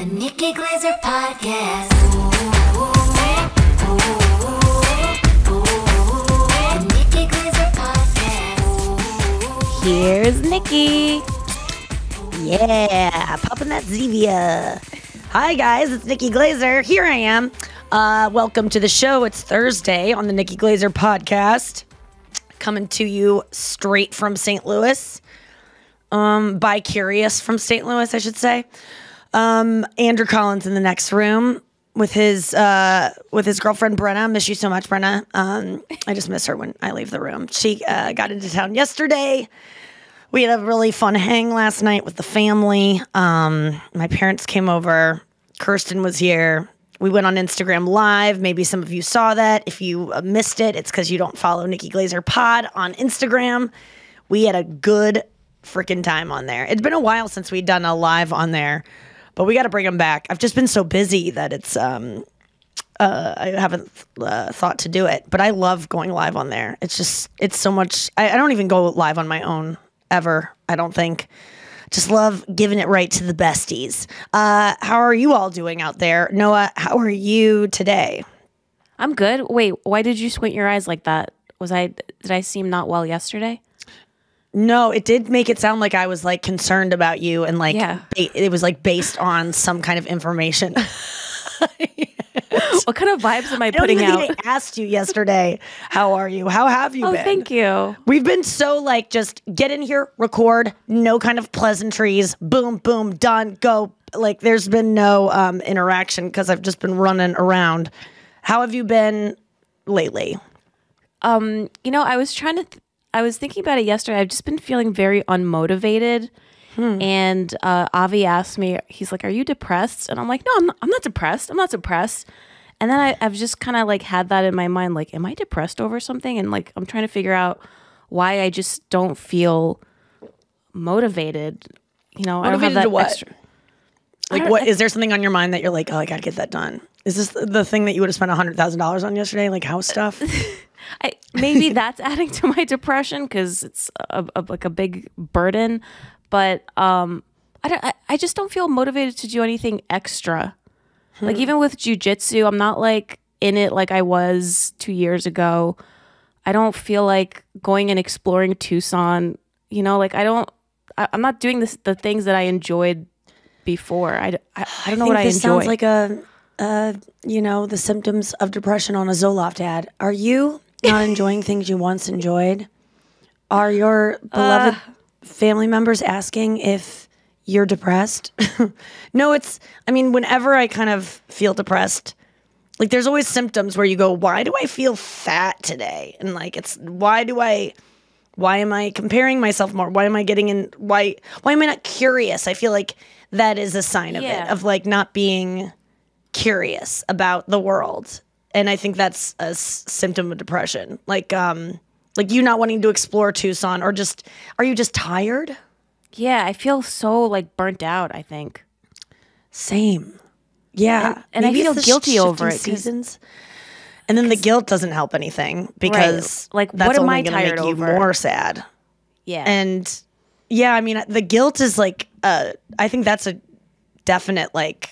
The Nikki Glaser Podcast. The Nikki Glaser Podcast. Here's Nikki. Yeah, popping that Zevia. Hi guys, it's Nikki Glaser. Here I am. Welcome to the show. It's Thursday on the Nikki Glaser Podcast. Coming to you straight from St. Louis. Bi-curious from St. Louis, I should say. Andrew Collins in the next room with his girlfriend Brenna. Miss you so much, Brenna. I just miss her when I leave the room. She got into town yesterday. We had a really fun hang last night with the family. My parents came over. Kirsten was here. We went on Instagram Live. Maybe some of you saw that. If you missed it, it's because you don't follow Nikki Glaser Pod on Instagram. We had a good freaking time on there. It's been a while since we'd done a live on there. But we got to bring them back. I've just been so busy that it's I haven't thought to do it. But I love going live on there. It's so much. I don't even go live on my own ever, I don't think. Just love giving it right to the besties. How are you all doing out there? Noah, how are you today? I'm good. Wait, why did you squint your eyes like that? Did I seem not well yesterday? No, it did make it sound like I was like concerned about you and like it was like based on some kind of information. What kind of vibes am I putting out? I asked you yesterday, how are you? How have you been? Oh, thank you. We've been so like just get in here, record, no kind of pleasantries, boom, boom, done, go. Like there's been no interaction because I've just been running around. How have you been lately? I was thinking about it yesterday. I've just been feeling very unmotivated. And Avi asked me, he's like, are you depressed? And I'm like, no, I'm not depressed. I'm not depressed. And then I've just kind of like had that in my mind, like, am I depressed over something? And like, I'm trying to figure out why I just don't feel motivated. You know, Motivated I don't have that to what? extra. Like, what is there something on your mind that you're like, oh, I got to get that done? Is this the thing that you would have spent $100,000 on yesterday, like house stuff? Maybe that's adding to my depression because it's like a big burden. But I just don't feel motivated to do anything extra. Like even with jujitsu, I'm not like in it like I was 2 years ago. I don't feel like going and exploring Tucson. You know, like I'm not doing the things that I enjoyed before. I don't know what I enjoy. This sounds like the symptoms of depression on a Zoloft ad. Are you not enjoying things you once enjoyed? Are your beloved family members asking if you're depressed? No, whenever I kind of feel depressed, like there's always symptoms where you go, why do I feel fat today? And like, why am I comparing myself more? Why am I getting in? Why am I not curious? I feel like that is a sign of it, of like not being curious about the world. And I think that's a symptom of depression. Like you not wanting to explore Tucson, or are you just tired? Yeah, I feel so like burnt out, I think. Same. Yeah. And I feel guilty over it. Seasons. And then the guilt doesn't help anything because like that's what am only I going to make tired you over? more sad. Yeah. And yeah, I mean, the guilt is like, I think that's a definite like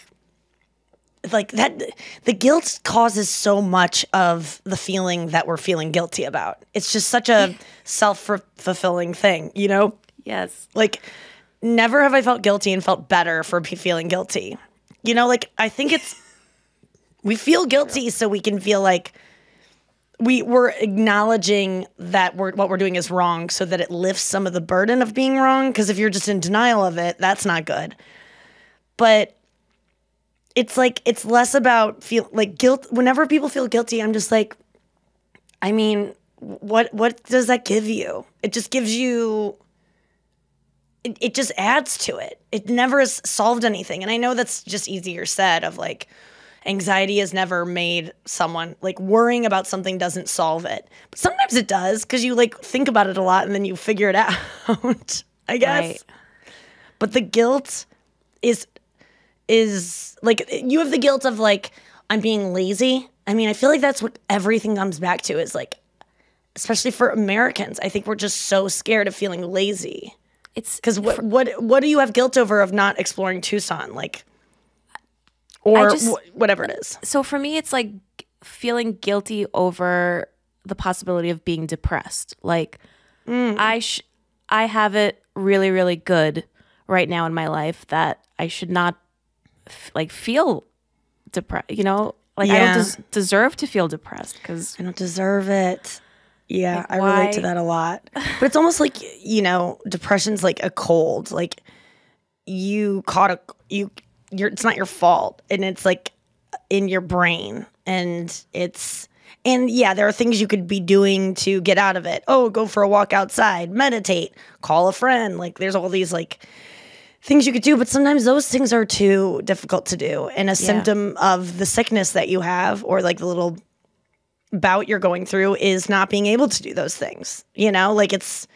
that. The guilt causes so much of the feeling that we're feeling guilty about. It's just such a self-fulfilling thing, you know? Yes. Like, never have I felt guilty and felt better for feeling guilty. You know, like, I think we feel guilty so we can feel like we're acknowledging that what we're doing is wrong so that it lifts some of the burden of being wrong. Because if you're just in denial of it, that's not good. But it's like, it's less about guilt. Whenever people feel guilty, I'm just like, I mean, what does that give you? It just gives you... It just adds to it. It never has solved anything. And I know that's just easier said of like, anxiety has never made someone, like worrying about something doesn't solve it. But sometimes it does because you like think about it a lot and then you figure it out, I guess. Right. But the guilt is like, you have the guilt of like, I'm being lazy. I mean, I feel like that's what everything comes back to is like, especially for Americans, I think we're just so scared of feeling lazy. It's because what do you have guilt over of not exploring Tucson? Like, or whatever it is. So for me, it's like feeling guilty over the possibility of being depressed. Like I have it really, really good right now in my life that I should not feel depressed. You know, like I don't deserve to feel depressed because I don't deserve it. Yeah, like, I relate to that a lot. But it's almost like, you know, depression's like a cold. Like you caught it's not your fault, and it's like in your brain, and there are things you could be doing to get out of it. Oh, go for a walk outside, meditate, call a friend. Like there's all these like things you could do, but sometimes those things are too difficult to do. And a symptom of the sickness that you have, or like the little bout you're going through, is not being able to do those things. You know, like it's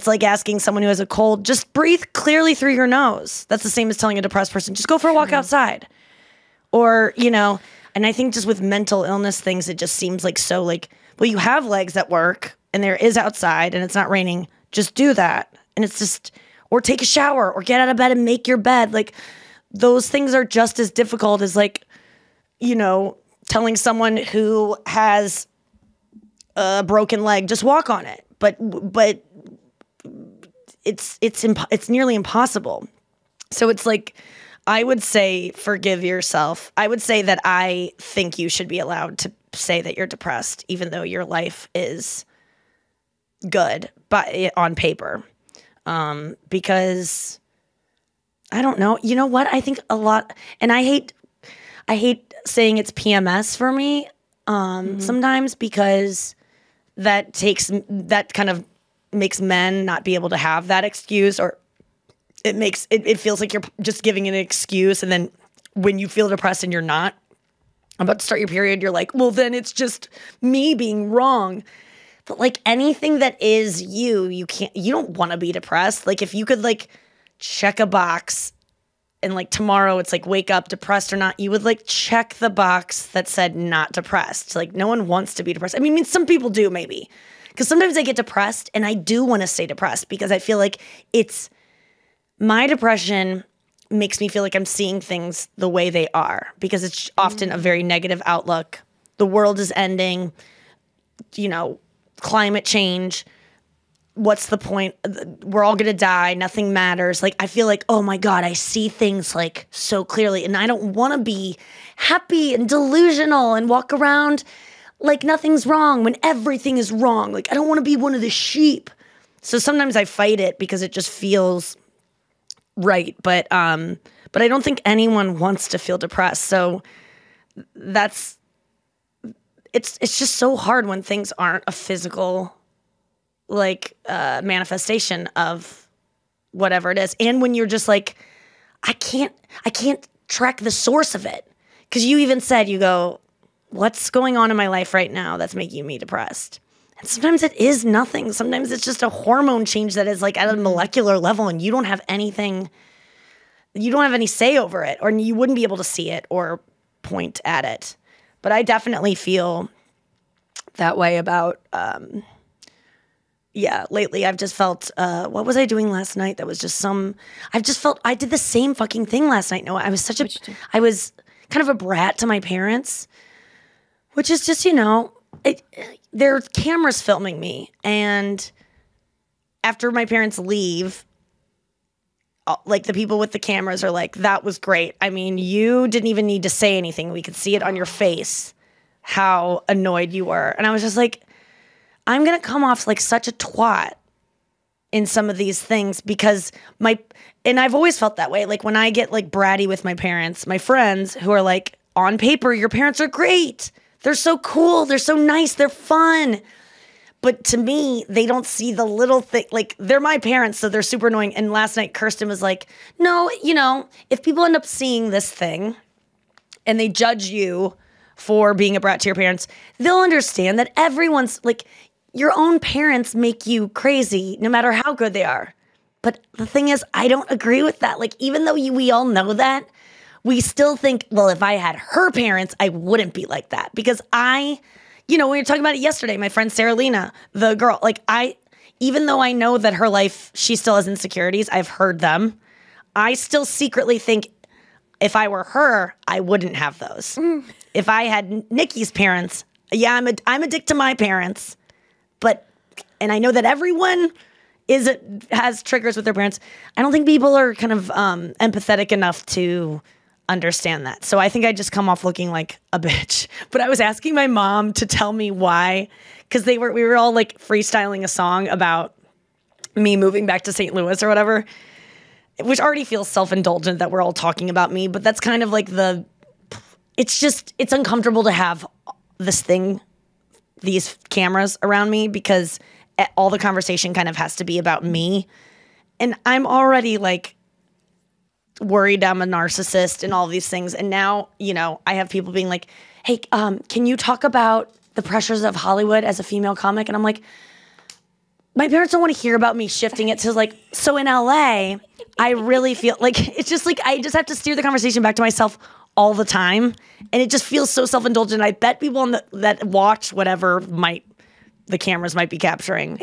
like asking someone who has a cold, just breathe clearly through your nose. That's the same as telling a depressed person, just go for a walk outside. Or, you know, and I think just with mental illness things, it just seems like so like, well, you have legs that work and there is outside and it's not raining. Just do that. And it's just, or take a shower or get out of bed and make your bed. Like those things are just as difficult as like, you know, telling someone who has a broken leg, just walk on it. But it's nearly impossible. So it's like, I would say forgive yourself. I would say that I think you should be allowed to say that you're depressed, even though your life is good, but on paper. Because I don't know. You know what? I think a lot, and I hate saying it's PMS for me sometimes, because that kind of makes men not be able to have that excuse, or it feels like you're just giving an excuse, and then when you feel depressed and you're not about to start your period, you're like, well, then it's just me being wrong. But like anything that is you don't want to be depressed. Like if you could like check a box and like tomorrow it's like wake up depressed or not, you would like check the box that said not depressed. Like no one wants to be depressed. I mean some people do maybe, because sometimes I get depressed and I do want to stay depressed because I feel like my depression makes me feel like I'm seeing things the way they are, because it's often a very negative outlook. The world is ending, you know, climate change. What's the point? We're all going to die. Nothing matters. Like, I feel like, oh my God, I see things like so clearly, and I don't want to be happy and delusional and walk around like nothing's wrong when everything is wrong. Like, I don't want to be one of the sheep. So sometimes I fight it because it just feels right. But I don't think anyone wants to feel depressed. So it's just so hard when things aren't a physical like manifestation of whatever it is. And when you're just like, I can't track the source of it. Because you even said, you go, what's going on in my life right now that's making me depressed? And sometimes it is nothing. Sometimes it's just a hormone change that is like at a molecular level, and you don't have any say over it, or you wouldn't be able to see it or point at it. But I definitely feel that way about, lately I've just felt, what was I doing last night? That was just I did the same fucking thing last night. No, I was kind of a brat to my parents, which is just, you know, there are cameras filming me. And after my parents leave, like the people with the cameras are like, that was great. I mean, you didn't even need to say anything. We could see it on your face, how annoyed you were. And I was just like, I'm going to come off like such a twat in some of these things because and I've always felt that way. Like when I get like bratty with my parents, my friends who are like, on paper, your parents are great. They're so cool. They're so nice. They're fun. But to me, they don't see the little thing. Like, they're my parents, so they're super annoying. And last night, Kirsten was like, no, you know, if people end up seeing this thing and they judge you for being a brat to your parents, they'll understand that everyone's, like, your own parents make you crazy no matter how good they are. But the thing is, I don't agree with that. Like, even though we all know that, we still think, well, if I had her parents, I wouldn't be like that. Because you know, we were talking about it yesterday, my friend Sarah Lena, the girl, like even though I know that her life, she still has insecurities, I've heard them, I still secretly think if I were her, I wouldn't have those. If I had Nikki's parents, yeah, I'm a dick to my parents, and I know that everyone has triggers with their parents. I don't think people are kind of empathetic enough to understand that. So I think I just come off looking like a bitch. But I was asking my mom to tell me why, because we were all like freestyling a song about me moving back to St. Louis or whatever, which already feels self-indulgent that we're all talking about me. But that's kind of like it's uncomfortable to have these cameras around me, because all the conversation kind of has to be about me. And I'm already like worried I'm a narcissist and all these things. And now, I have people being like, hey, can you talk about the pressures of Hollywood as a female comic? And I'm like, my parents don't want to hear about me shifting it to like, so in LA, I really feel like it's just like, I just have to steer the conversation back to myself all the time. And it just feels so self-indulgent. I bet people that watch whatever the cameras might be capturing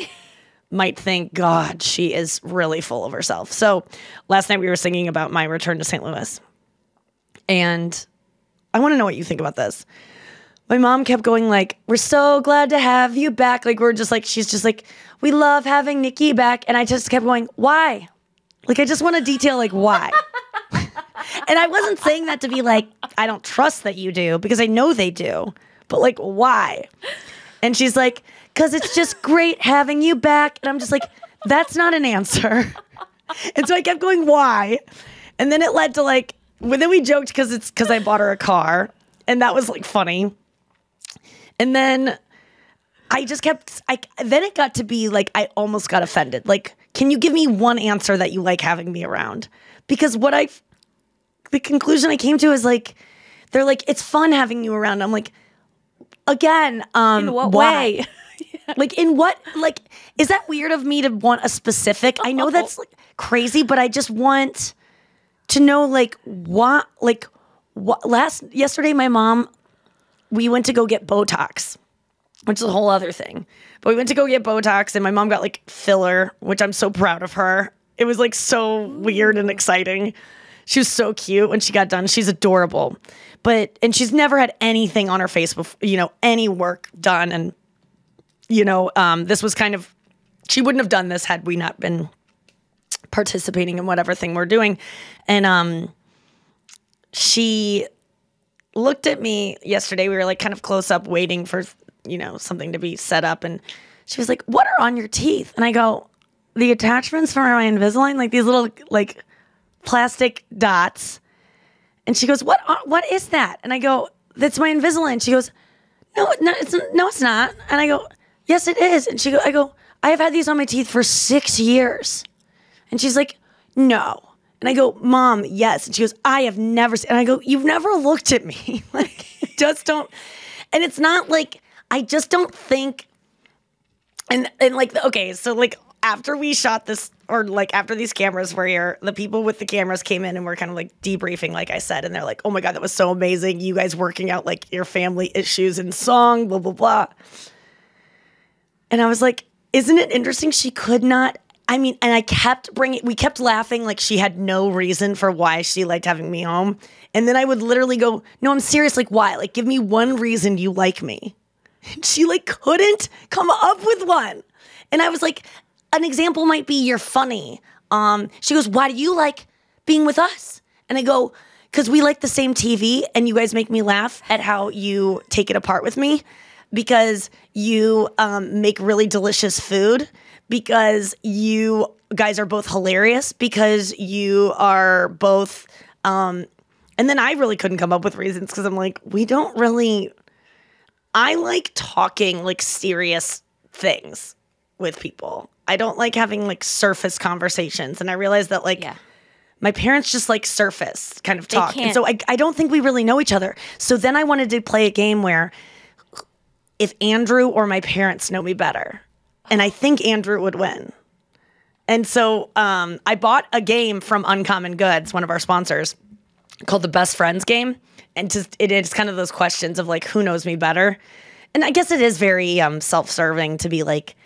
might think, God, she is really full of herself. So last night we were singing about my return to St. Louis. And I want to know what you think about this. My mom kept going like, we're so glad to have you back. Like, she's just like, we love having Nikki back. And I just kept going, why? Like, I just want to detail like why. And I wasn't saying that to be like, I don't trust that you do, because I know they do. But like, why? And she's like, because it's just great having you back. And I'm just like, that's not an answer. And so I kept going, why? And then it led to like, then we joked because I bought her a car. And that was like funny. And then then it got to be like, I almost got offended. Like, can you give me one answer that you like having me around? Because the conclusion I came to is like, they're like, it's fun having you around. I'm like, again, in what way? Like, in what, like, is that weird of me to want a specific? I know that's like crazy, but I just want to know like what, yesterday my mom, we went to go get Botox, which is a whole other thing. But we went to go get Botox and my mom got like filler, which I'm so proud of her. It was like so weird and exciting. She was so cute when she got done. She's adorable. And she's never had anything on her face before, any work done. And, this was kind of, she wouldn't have done this had we not been participating in whatever thing we're doing. And she looked at me yesterday. We were like kind of close up waiting for, something to be set up. And she was like, what are on your teeth? And I go, the attachments for my Invisalign, like these little like plastic dots. And she goes, what is that? And I go, that's my Invisalign. She goes, no, it's not. And I go, yes, it is. And I go, I have had these on my teeth for 6 years. And she's like, no. And I go, Mom, yes. And she goes, I have never seen. And I go, you've never looked at me. Like, just don't. And it's not like, I just don't think. And like, okay, so like after we shot this, or like after these cameras were here, the people with the cameras came in and were kind of like debriefing, like I said, and they're like, oh my God, that was so amazing. You guys working out like your family issues in song, blah, blah, blah. And I was like, isn't it interesting? She could not, and we kept laughing like she had no reason for why she liked having me home. And then I would literally go, no, I'm serious. Like, why? Like, give me one reason you like me. And she like couldn't come up with one. And I was like, an example might be you're funny. She goes, why do you like being with us? And I go, because we like the same TV and you guys make me laugh at how you take it apart with me, because you make really delicious food, because you guys are both hilarious, because you are both, and then I really couldn't come up with reasons, because I'm like, I like talking like serious things with people. I don't like having like surface conversations. And I realized that like my parents just like surface kind of talk. And so I don't think we really know each other. So then I wanted to play a game where if Andrew or my parents know me better, and I think Andrew would win. And so I bought a game from Uncommon Goods, one of our sponsors, called the Best Friends Game. And it is kind of those questions of like, who knows me better? And I guess it is very self-serving to be like,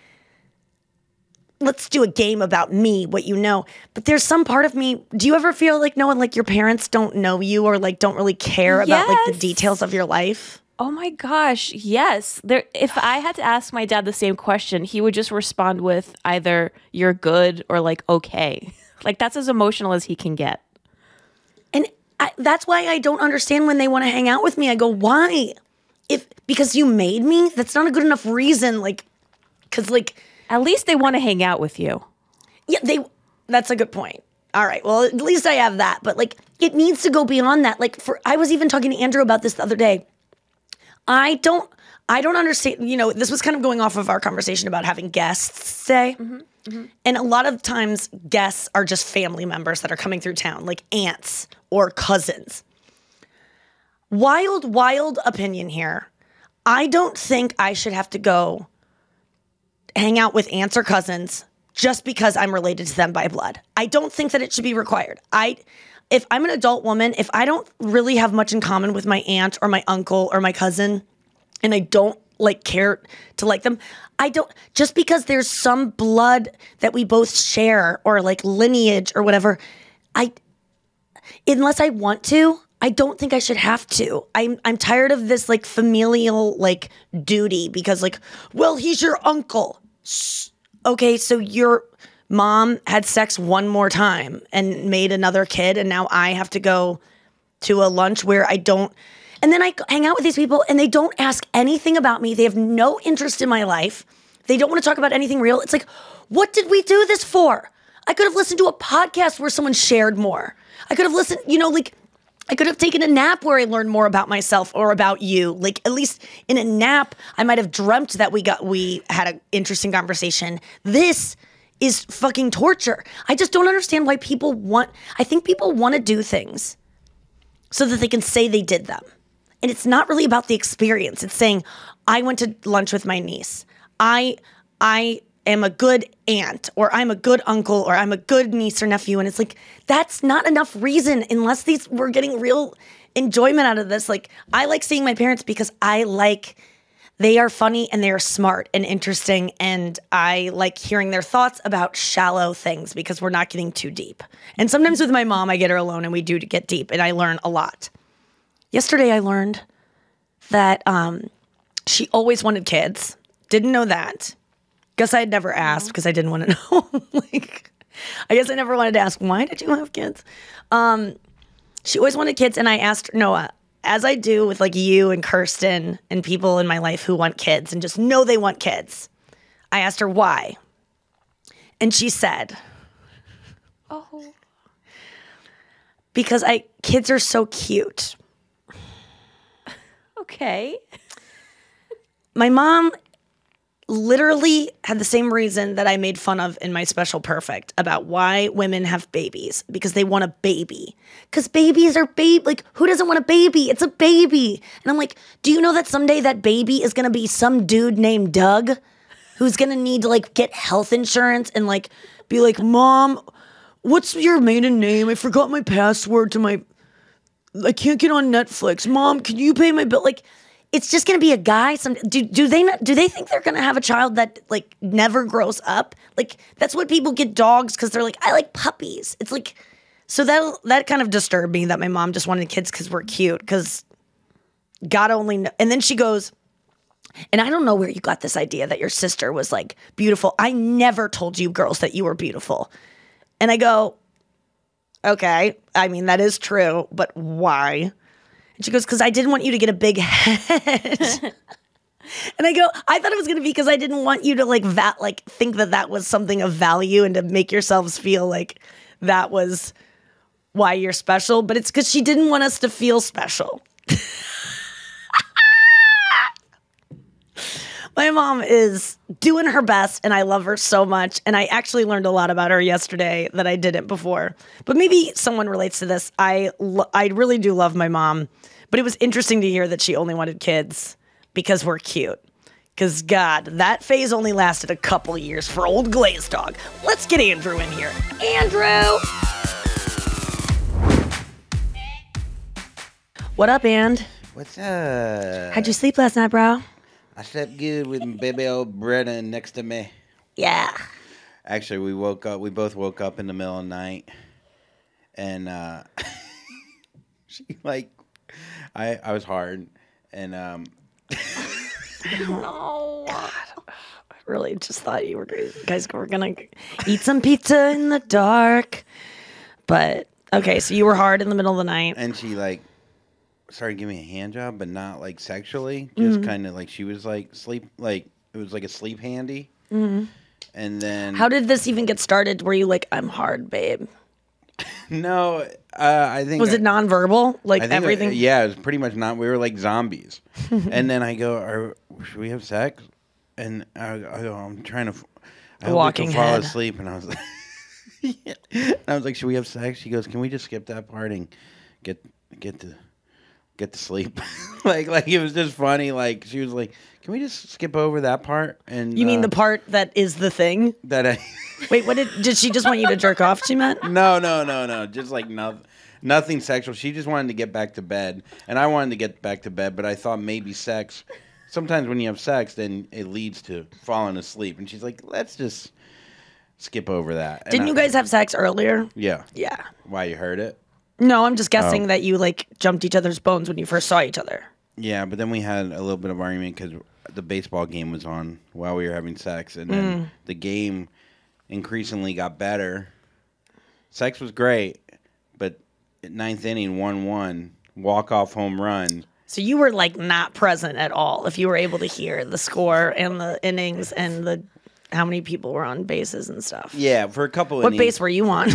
let's do a game about me, what you know. But there's some part of me, do you ever feel like no one, like your parents don't know you or like don't really care about like the details of your life? Oh my gosh, yes. If I had to ask my dad the same question, he would just respond with either you're good or like okay. Like that's as emotional as he can get. And that's why I don't understand when they want to hang out with me. I go, why? Because you made me? That's not a good enough reason. Like, because like... At least they want to hang out with you. Yeah, that's a good point. All right, well, at least I have that. But like, it needs to go beyond that. Like, I was even talking to Andrew about this the other day. I don't understand, you know, this was kind of going off of our conversation about having guests today. And a lot of times guests are just family members that are coming through town, like aunts or cousins. Wild opinion here. I don't think I should have to go hang out with aunts or cousins just because I'm related to them by blood. I don't think that it should be required. If I'm an adult woman, if I don't really have much in common with my aunt or my uncle or my cousin, and I don't like care to like them, just because there's some blood that we both share or like lineage or whatever, unless I want to, I don't think I should have to. I'm tired of this like familial like duty because like, well, he's your uncle. Okay, so your mom had sex one more time and made another kid, and now I have to go to a lunch where I don't. And then I hang out with these people, and they don't ask anything about me. They have no interest in my life. They don't want to talk about anything real. It's like, what did we do this for? I could have listened to a podcast where someone shared more. I could have listened, you know, like, I could have taken a nap where I learned more about myself or about you. Like, at least in a nap, I might have dreamt that we had an interesting conversation. This is fucking torture. I just don't understand why I think people want to do things so that they can say they did them. And it's not really about the experience. It's saying, I went to lunch with my niece. I am a good aunt, or I'm a good uncle, or I'm a good niece or nephew. And it's like, that's not enough reason unless we're getting real enjoyment out of this. Like, I like seeing my parents because they are funny and they are smart and interesting. And I like hearing their thoughts about shallow things because we're not getting too deep. And sometimes with my mom, I get her alone and we do get deep and I learn a lot. Yesterday, I learned that she always wanted kids. Didn't know that. Guess I had never asked because I didn't want to know. I guess I never wanted to ask, why did you have kids? She always wanted kids, and I asked Noah, as I do with like you and Kirsten and people in my life who want kids and just know they want kids. I asked her why. And she said, oh, because kids are so cute. Okay. My mom literally had the same reason that I made fun of in my Special Perfect about why women have babies, because they want a baby. Because babies are like, who doesn't want a baby? It's a baby. And I'm like, do you know that someday that baby is going to be some dude named Doug who's going to need to like get health insurance and like be like, Mom, what's your maiden name? I forgot my password to I can't get on Netflix. Mom, can you pay my bill? Like, it's just going to be a guy. Do they think they're going to have a child that like never grows up? Like, that's what people get dogs because they're like, I like puppies. It's like, so that kind of disturbed me that my mom just wanted kids because we're cute, because God only knows. And then she goes, and I don't know where you got this idea that your sister was like beautiful. I never told you girls that you were beautiful. And I go, okay, I mean, that is true, but why? And she goes, because I didn't want you to get a big head. And I go, I thought it was going to be because I didn't want you to think that was something of value and to make yourselves feel like that was why you're special. But it's because she didn't want us to feel special. My mom is doing her best, and I love her so much. And I actually learned a lot about her yesterday that I didn't before. But maybe someone relates to this. I really do love my mom. But it was interesting to hear that she only wanted kids because we're cute. Because, God, that phase only lasted a couple years for old Glaze Dog. Let's get Andrew in here. Andrew! What up, And? What's up? How'd you sleep last night, bro? I slept good with baby old Brennan next to me. Yeah. Actually, we both woke up in the middle of the night, and she like, I was hard, and Oh, God. I really just thought you guys were gonna eat some pizza in the dark. But okay, so you were hard in the middle of the night. and she like started giving me a hand job, but not like sexually, just kind of like she was like sleep, like it was like a sleep handy, and then How did this even get started? Were you like, I'm hard, babe? no, I think Was it nonverbal? Like I think everything? yeah, it was pretty much not. We were like zombies. And then I go, should we have sex? And I go, I'm trying to. I hope Walking we can fall head. asleep. And I was like, and I was like, should we have sex? She goes, can we just skip that part and get to sleep? like it was just funny. Like she was like, can we just skip over that part? And You mean the part that is the thing? that I. Wait, what did she just want you to jerk off? She meant? No. Just like nothing sexual. She just wanted to get back to bed, and I wanted to get back to bed. But I thought maybe sex. Sometimes when you have sex, then it leads to falling asleep. And she's like, "Let's just skip over that." Didn't you guys have sex earlier? Yeah. Yeah. Why, you heard it? No, I'm just guessing that you like jumped each other's bones when you first saw each other. Yeah, but then we had a little bit of argument because the baseball game was on while we were having sex, and then the game increasingly got better. Sex was great, but at ninth inning, 1-1, walk-off home run. So you were like not present at all if you were able to hear the score and the innings and the how many people were on bases and stuff. Yeah, for a couple What innings. base were you on?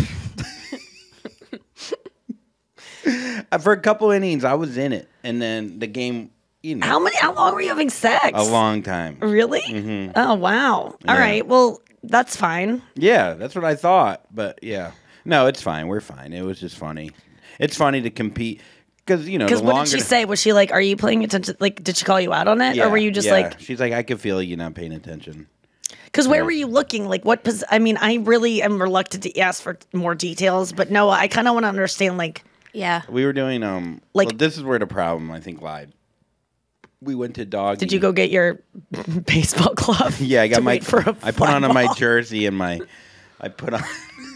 For a couple innings, I was in it, and then the game, you know, How long were you having sex? a long time. Really? Oh wow. All Yeah. right. Well, that's fine. Yeah, that's what I thought, but yeah. No, it's fine. We're fine. It was just funny. It's funny to compete because, you know, Because the what longer did she say? Was she like, "Are you paying attention?" Like, did she call you out on it, Yeah, or were you just yeah. like? She's like, I could feel you not paying attention. Because where were you looking? Like, what? I mean, I really am reluctant to ask for more details, but Noah, I kind of want to understand. Like, Yeah. We were doing Like- well, this is where the problem I think lied. We went to doggy. did you go get your baseball glove? Yeah, I got to my wait for a I put on fly my ball? jersey and I put on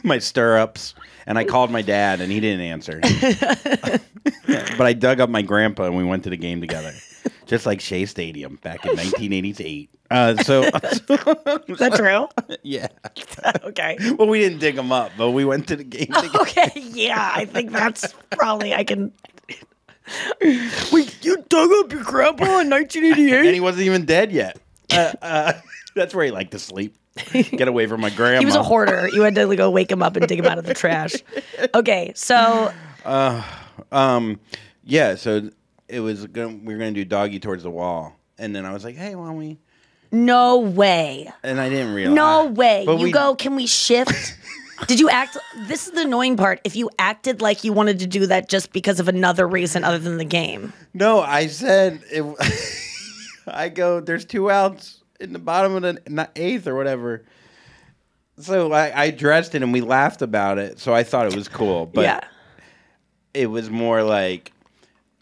my stirrups, and I called my dad, and he didn't answer. But I dug up my grandpa, and we went to the game together, just like Shea Stadium back in 1988. Is that true? Yeah. Okay. Well, we didn't dig him up, but we went to the game together. Okay. Yeah, I think that's probably I can. Wait, you dug up your grandpa in 1988? And he wasn't even dead yet. That's where he liked to sleep. Get away from my grandma. He was a hoarder. You had to go wake him up and dig him out of the trash. Okay, so Yeah, so it was we were gonna do doggy towards the wall, and then I was like, "Hey, why don't we?" no way. And I didn't realize. No way. But You we- go, can we shift? Did you act? This is the annoying part. If you acted like you wanted to do that just because of another reason other than the game. No, I said it. I go. There's 2 outs in the bottom of the eighth or whatever. So I addressed it and we laughed about it. So I thought it was cool, but yeah. it was more like,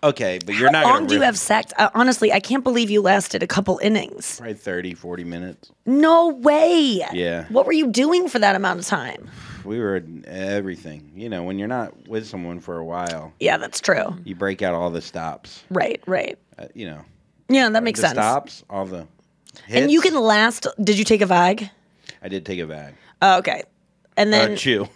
okay, but you're not. How long gonna do you have sex? Honestly, I can't believe you lasted a couple innings. Probably 30, 40 minutes. No way. Yeah. What were you doing for that amount of time? We were in everything. You know, when you're not with someone for a while, Yeah, that's true. you break out all the stops. Right. You know, Yeah, that makes the sense. stops, all the hits. And you can last. Did you take a Vag? I did take a bag. Oh, okay. And then Chew.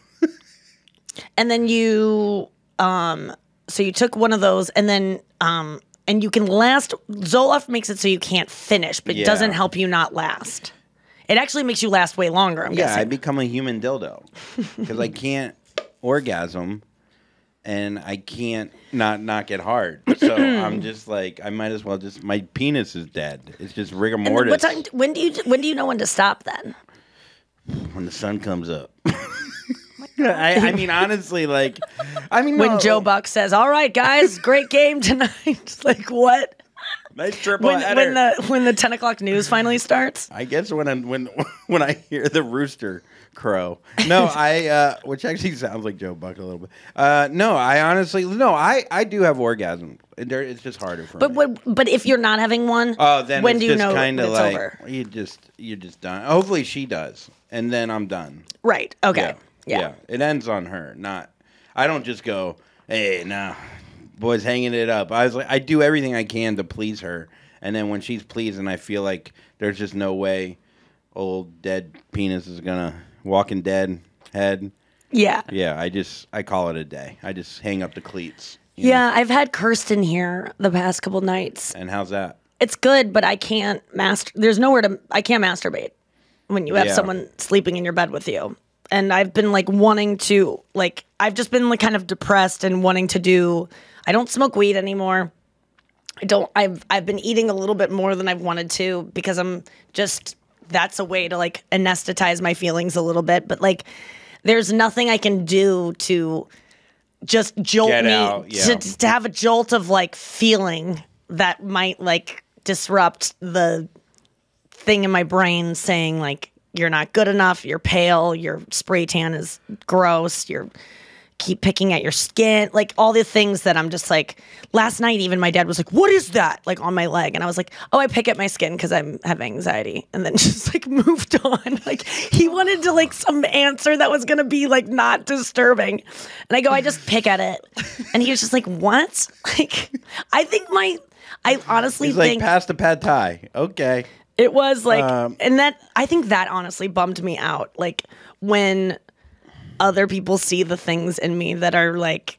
and then you so you took one of those and then and you can last. Zoloft makes it so you can't finish, but it Yeah. doesn't help you not last. It actually makes you last way longer, I'm Yeah, I guessing. become a human dildo because I can't orgasm and I can't not get hard. So I'm just like, I might as well just. My penis is dead. It's just rigor And then mortis. what time, when do you know when to stop then? When the sun comes up. I mean, honestly, like, I mean, When no, Joe Buck says, "All right, guys, great game tonight." Like what? nice triple When header. the 10 o'clock news finally starts? I guess when I hear the rooster crow. No, which actually sounds like Joe Buck a little bit. No, I honestly, I do have orgasms. It's just harder for me. But if you're not having one, Then when it's do you just know kind of it's like over? you're just done. Hopefully she does, and then I'm done. Right. Okay. Yeah. It ends on her. I don't just go, hey, nah, boys hanging it up. I do everything I can to please her, and then when she's pleased, and I feel like there's just no way old dead penis is gonna walking dead head. Yeah. Yeah. I call it a day. I just hang up the cleats. Yeah, I've had Kirsten here the past couple nights. And how's that? It's good, but I can't I can't masturbate when you have someone sleeping in your bed with you. And I've been like wanting to, like, I've just been like kind of depressed and wanting to do, I don't smoke weed anymore. I've been eating a little bit more than I've wanted to because that's a way to like anesthetize my feelings a little bit. But like, there's nothing I can do to just jolt Get me out, to have a jolt of like feeling that might like disrupt the thing in my brain saying like, you're not good enough, you're pale, your spray tan is gross, you're keep picking at your skin, like all the things that I'm just like, last night even my dad was like, what is that? Like on my leg. And I was like, oh, I pick at my skin because I have anxiety. And then just like moved on. Like he wanted to like some answer that was going to be like not disturbing. And I go, I just pick at it. And he was just like, what? Like, I honestly He's think. like, pass the pad thie. Okay. It was like, and I think that honestly bummed me out. Like when other people see the things in me that are like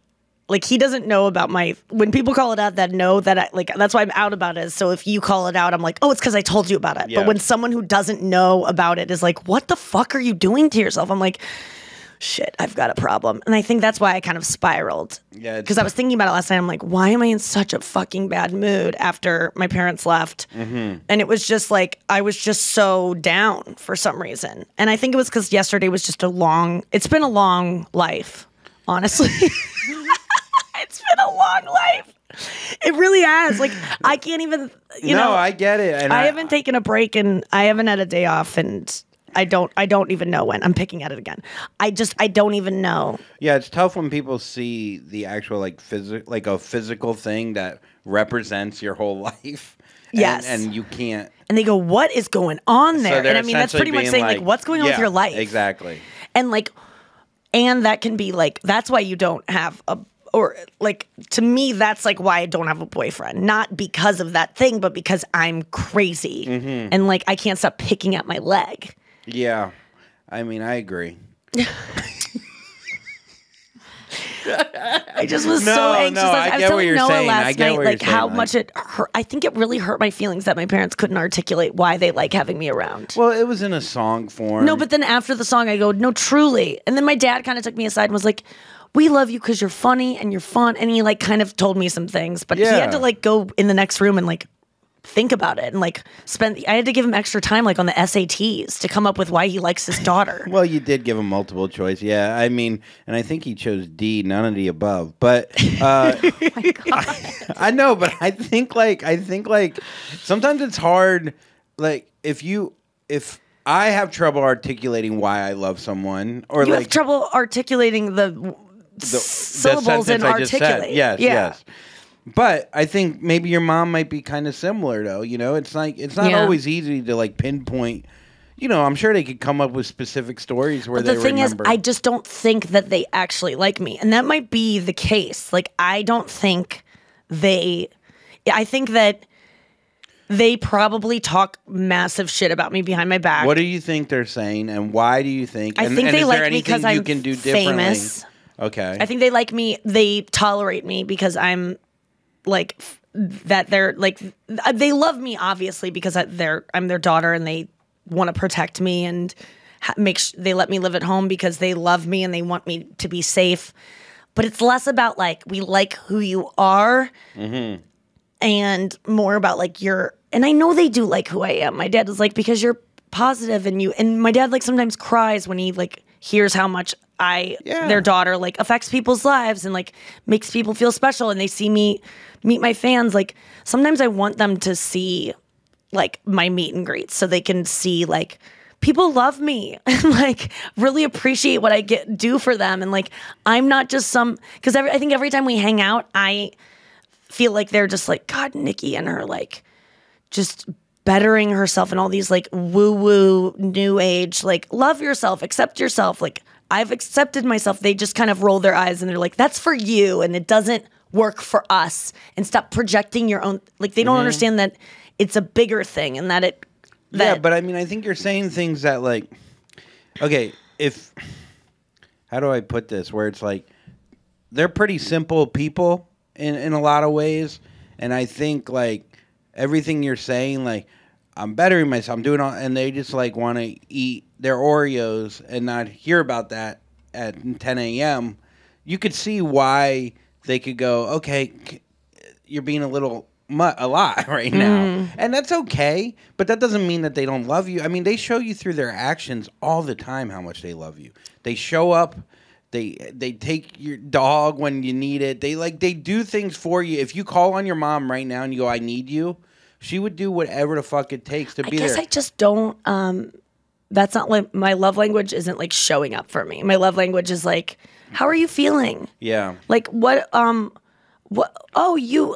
he doesn't know about when people call it out that know that I like, that's why I'm out about it. So if you call it out, I'm like, oh, it's because I told you about it. Yeah. But when someone who doesn't know about it is like, what the fuck are you doing to yourself? I'm like, shit, I've got a problem. And I think that's why I kind of spiraled. Yeah, Because I was thinking about it last night. I'm like, why am I in such a fucking bad mood after my parents left? Mm-hmm. And it was just like, I was just so down for some reason. And I think it was because yesterday was just it's been a long life, honestly. It's been a long life. It really has. Like, I can't even, you know. I get it. And I haven't taken a break and I haven't had a day off and I don't even know when. I'm picking at it again. I don't even know. Yeah, it's tough when people see the actual like a physical thing that represents your whole life. Yes. And you can't. And they go, what is going on there? So and I mean, that's pretty much saying like, what's going on with your life? Exactly. And like, and that can be like, that's why you don't have or like, to me, that's like why I don't have a boyfriend. Not because of that thing, but because I'm crazy. Mm-hmm. And like, I can't stop picking at my leg. Yeah. I mean, I agree. I just was so anxious. I was telling Noah last night, like how much it hurt. I think it really hurt my feelings that my parents couldn't articulate why they like having me around. Well, it was in a song form. No, but then after the song, I go, no, truly. And then my dad kind of took me aside and was like, we love you because you're funny and you're fun. And he like kind of told me some things, but he had to like go in the next room and like think about it and like I had to give him extra time like on the SATs to come up with why he likes his daughter. Well, you did give him multiple choice. Yeah. I mean, and I think he chose D, none of the above. But Oh my God. I know, but I think like sometimes it's hard. Like if I have trouble articulating why I love someone, or you like have trouble articulating the syllables and articulate. Yes. But I think maybe your mom might be kind of similar, though. You know, it's like it's not always easy to like pinpoint. You know, I'm sure they could come up with specific stories where the thing is, I just don't think that they actually like me, and that might be the case. Like, I don't think I think that they probably talk massive shit about me behind my back. What do you think they're saying, and why do you think? I think they like me because I'm can do famous. Okay. I think they like me. They tolerate me because I'm like that. They're like they love me obviously because I'm their daughter and they want to protect me and they let me live at home because they love me and they want me to be safe. But it's less about like we like who you are, and more about like and I know they do like who I am. My dad is like, because you're positive and my dad like sometimes cries when he like hears how much their daughter like affects people's lives and like makes people feel special, and they see me meet my fans. Like sometimes I want them to see like my meet and greets so they can see like people love me and like really appreciate what I do for them. And like, I'm not just because I think every time we hang out, I feel like they're just like, God, Nikki and her like just bettering herself and all these like woo-woo new age, like love yourself, accept yourself. Like I've accepted myself. They just kind of roll their eyes and they're like, that's for you. And it doesn't work for us, and stop projecting your own, like they don't understand that it's a bigger thing and that yeah, but I mean, I think you're saying things that like, okay, how do I put this? Where it's like, they're pretty simple people in a lot of ways. And I think like everything you're saying, like I'm bettering myself, I'm doing all, and they just like want to eat their Oreos and not hear about that at 10 a.m. You could see why they could go, okay, you're being a lot right now. And that's okay, but that doesn't mean that they don't love you. I mean, they show you through their actions all the time how much they love you. They show up, they take your dog when you need it. They do things for you. If you call on your mom right now and you go, I need you, she would do whatever the fuck it takes to be there. I guess I just don't that's not like my love language isn't like showing up for me. My love language is like, how are you feeling? Yeah. Like why do you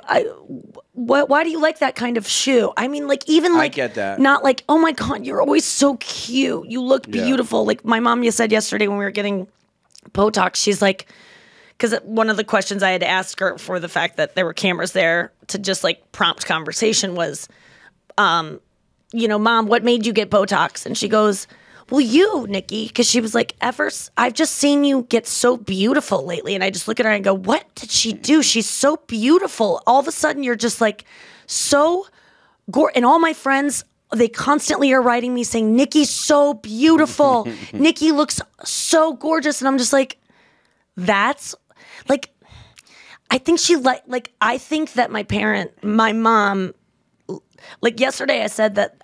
like that kind of shoe? I mean, like even like I get that. Not like, oh my God, you're always so cute. You look beautiful. Like my mom said yesterday when we were getting Botox, she's like, because one of the questions I had asked her for the fact that there were cameras there to just like prompt conversation was, Mom, what made you get Botox? And she goes, well, you, Nikki, because she was like, I've just seen you get so beautiful lately. And I just look at her and go, what did she do? She's so beautiful. All of a sudden, you're just like so gorgeous. And all my friends, they constantly are writing me saying, Nikki's so beautiful. Nikki looks so gorgeous. And I'm just like, that's like, I think I think that my mom, like yesterday I said that,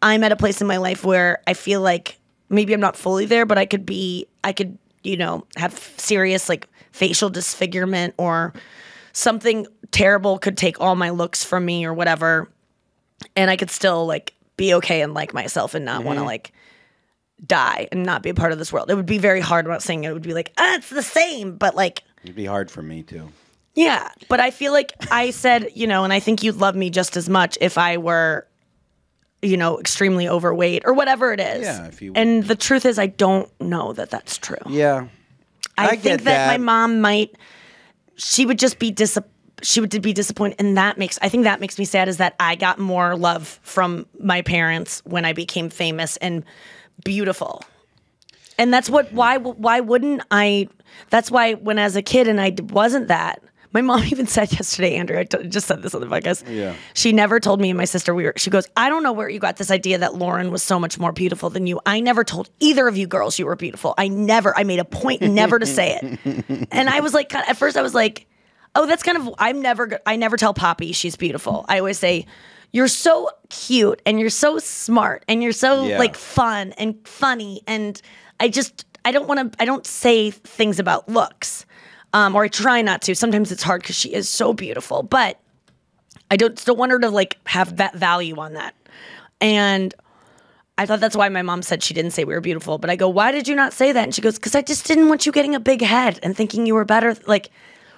I'm at a place in my life where I feel like maybe I'm not fully there, but I could, have serious like facial disfigurement or something terrible could take all my looks from me or whatever. And I could still like be okay and like myself and not want to like die and not be a part of this world. It would be very hard. I'm not saying it would be like, it's the same, but like. It'd be hard for me too. Yeah. But I feel like I said, and I think you'd love me just as much if I were, extremely overweight or whatever it is. Yeah, if you and the truth is, I don't know that that's true. Yeah. I think that my mom she would just be disappointed. And I think that makes me sad is that I got more love from my parents when I became famous and beautiful. And that's why wouldn't I, that's why when as a kid and I wasn't that, my mom even said yesterday, Andrew, I just said this on the podcast. Yeah. She never told me and my sister, she goes, I don't know where you got this idea that Lauren was so much more beautiful than you. I never told either of you girls you were beautiful. I made a point never to say it. And I was like, at first I was like, oh, that's kind of, I never tell Poppy she's beautiful. I always say, you're so cute and you're so smart and you're so like fun and funny. And I don't say things about looks. Or I try not to. Sometimes it's hard because she is so beautiful, but I still want her to like have that value on that. And I thought that's why my mom said she didn't say we were beautiful. But I go, why did you not say that? And she goes, because I just didn't want you getting a big head and thinking you were better. Like,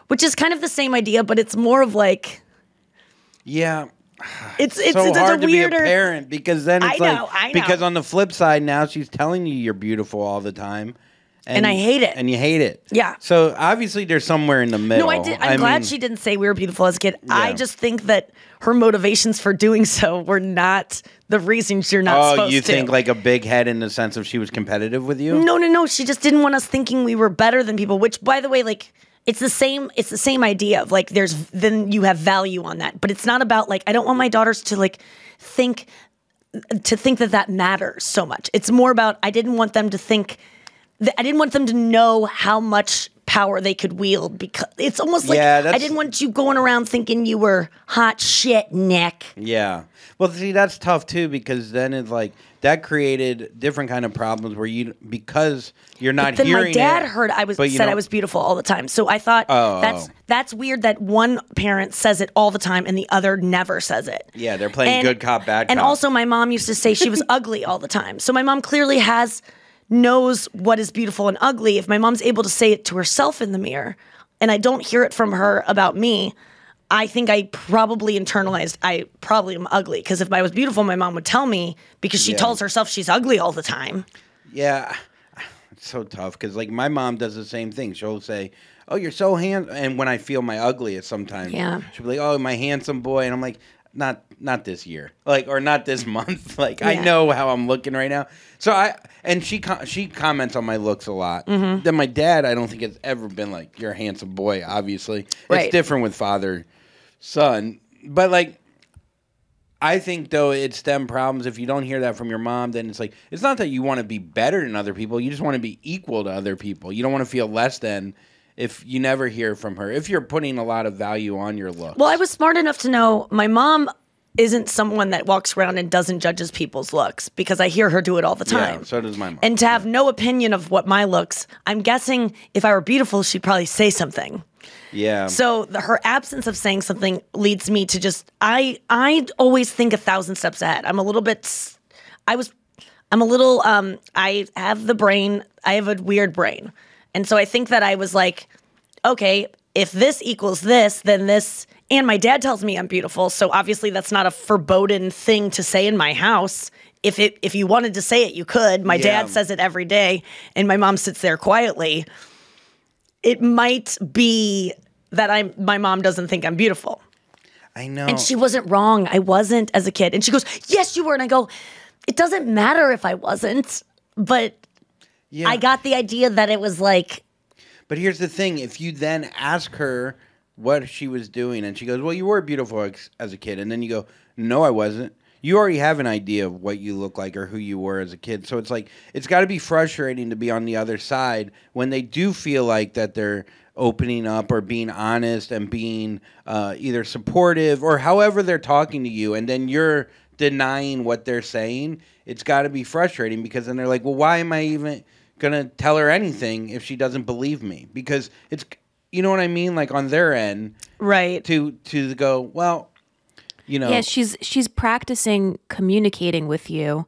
which is kind of the same idea, but it's more of like, yeah. It's so hard a weirder, to be a parent because then it's I know. Because on the flip side now she's telling you you're beautiful all the time. And I hate it. And you hate it. Yeah. So obviously there's somewhere in the middle. No, I'm glad she didn't say we were beautiful as a kid. Yeah. I just think that her motivations for doing so were not the reasons you're not supposed to. Oh, you think like a big head in the sense of she was competitive with you? No. She just didn't want us thinking we were better than people, which by the way, like it's the same idea of like then you have value on that. But it's not about like I don't want my daughters to like think that matters so much. It's more about I didn't want them to know how much power they could wield, because it's almost like Yeah, I that's- didn't want you going around thinking you were hot shit, Nick. Yeah. Well, see, that's tough too, because then it's like that created different kind of problems where because you're not Then hearing my dad it, heard I but was beautiful all the time. So I thought that's weird that one parent says it all the time and the other never says it. Yeah, they're playing good cop, bad cop. And also my mom used to say she was ugly all the time. So my mom clearly knows what is beautiful and ugly. If my mom's able to say it to herself in the mirror and I don't hear it from her about me, I think I probably internalized I probably am ugly, because if I was beautiful, my mom would tell me, because she tells herself she's ugly all the time. Yeah, it's so tough, because like my mom does the same thing. She'll say, "Oh, you're so handsome," and when I feel my ugliest, sometimes she'll be like, "Oh, my handsome boy," and I'm like, "Not this year, like, or not this month. Like, I know how I'm looking right now." So she comments on my looks a lot. Mm-hmm. Then my dad, I don't think has ever been like, "You're a handsome boy." Obviously, Right. It's different with father. Son, but like I think though it's them problems. If you don't hear that from your mom, then it's like it's not that you want to be better than other people. You just want to be equal to other people. You don't want to feel less than if you never hear from her. If you're putting a lot of value on your looks. Well, I was smart enough to know my mom isn't someone that walks around and doesn't judge people's looks, because I hear her do it all the time. Yeah, so does my mom. And to have no opinion of what my looks, I'm guessing if I were beautiful, she'd probably say something. Yeah. So her absence of saying something leads me to just I always think 1,000 steps ahead. I have the brain. I have a weird brain, and so I think that I was like, okay, if this equals this, then this. And my dad tells me I'm beautiful, so obviously that's not a forbidden thing to say in my house. If you wanted to say it, you could. My dad says it every day, and my mom sits there quietly. It might be that my mom doesn't think I'm beautiful. I know. And she wasn't wrong. I wasn't as a kid. And she goes, yes, you were. And I go, it doesn't matter if I wasn't. But I got the idea that it was like. But here's the thing. If you then ask her what she was doing and she goes, well, you were beautiful as a kid. And then you go, no, I wasn't. You already have an idea of what you look like or who you were as a kid. So it's like, it's got to be frustrating to be on the other side when they do feel like that they're opening up or being honest and being either supportive or however they're talking to you. And then you're denying what they're saying. It's got to be frustrating, because then they're like, well, why am I even going to tell her anything if she doesn't believe me? Because it's, you know what I mean? Like on their end. Right. To go, well, you know. Yeah, she's practicing communicating with you,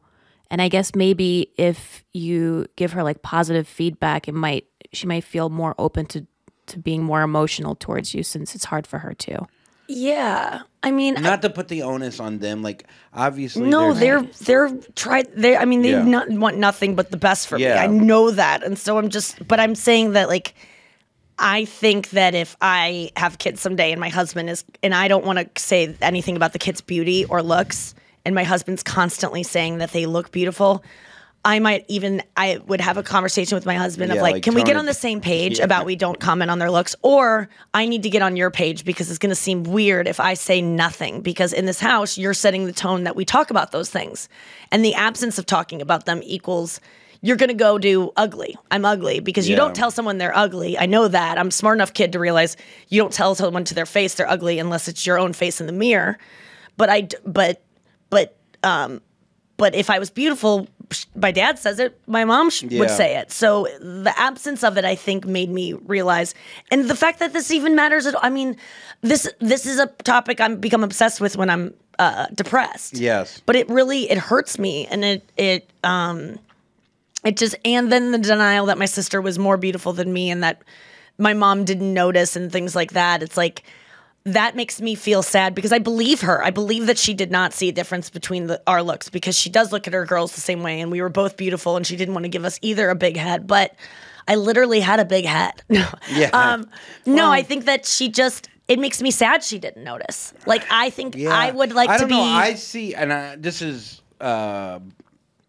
and I guess maybe if you give her like positive feedback, she might feel more open to being more emotional towards you, since it's hard for her to. Yeah, I mean, not to put the onus on them, like obviously. No, they're tried. I mean, they want nothing but the best for me. I know that, and so but I'm saying that like. I think that if I have kids someday and my husband is, and I don't want to say anything about the kid's beauty or looks, and my husband's constantly saying that they look beautiful, I would have a conversation with my husband of like, can we get on the same page about we don't comment on their looks, or I need to get on your page because it's going to seem weird if I say nothing, because in this house, you're setting the tone that we talk about those things. And the absence of talking about them equals you're going to go do ugly. I'm ugly, because you don't tell someone they're ugly. I know that. I'm a smart enough kid to realize you don't tell someone to their face they're ugly unless it's your own face in the mirror. But if I was beautiful, my dad says it, my mom would say it. So the absence of it, I think, made me realize, and the fact that this even matters at all. I mean, this is a topic I'm become obsessed with when I'm depressed. Yes. But it hurts me, and it just, and then the denial that my sister was more beautiful than me and that my mom didn't notice and things like that. It's like, that makes me feel sad, because I believe her. I believe that she did not see a difference between our looks, because she does look at her girls the same way, and we were both beautiful, and she didn't want to give us either a big head, but I literally had a big head. I think that she just, it makes me sad she didn't notice. Like, I think I would like to be. I don't know. I see, and this is,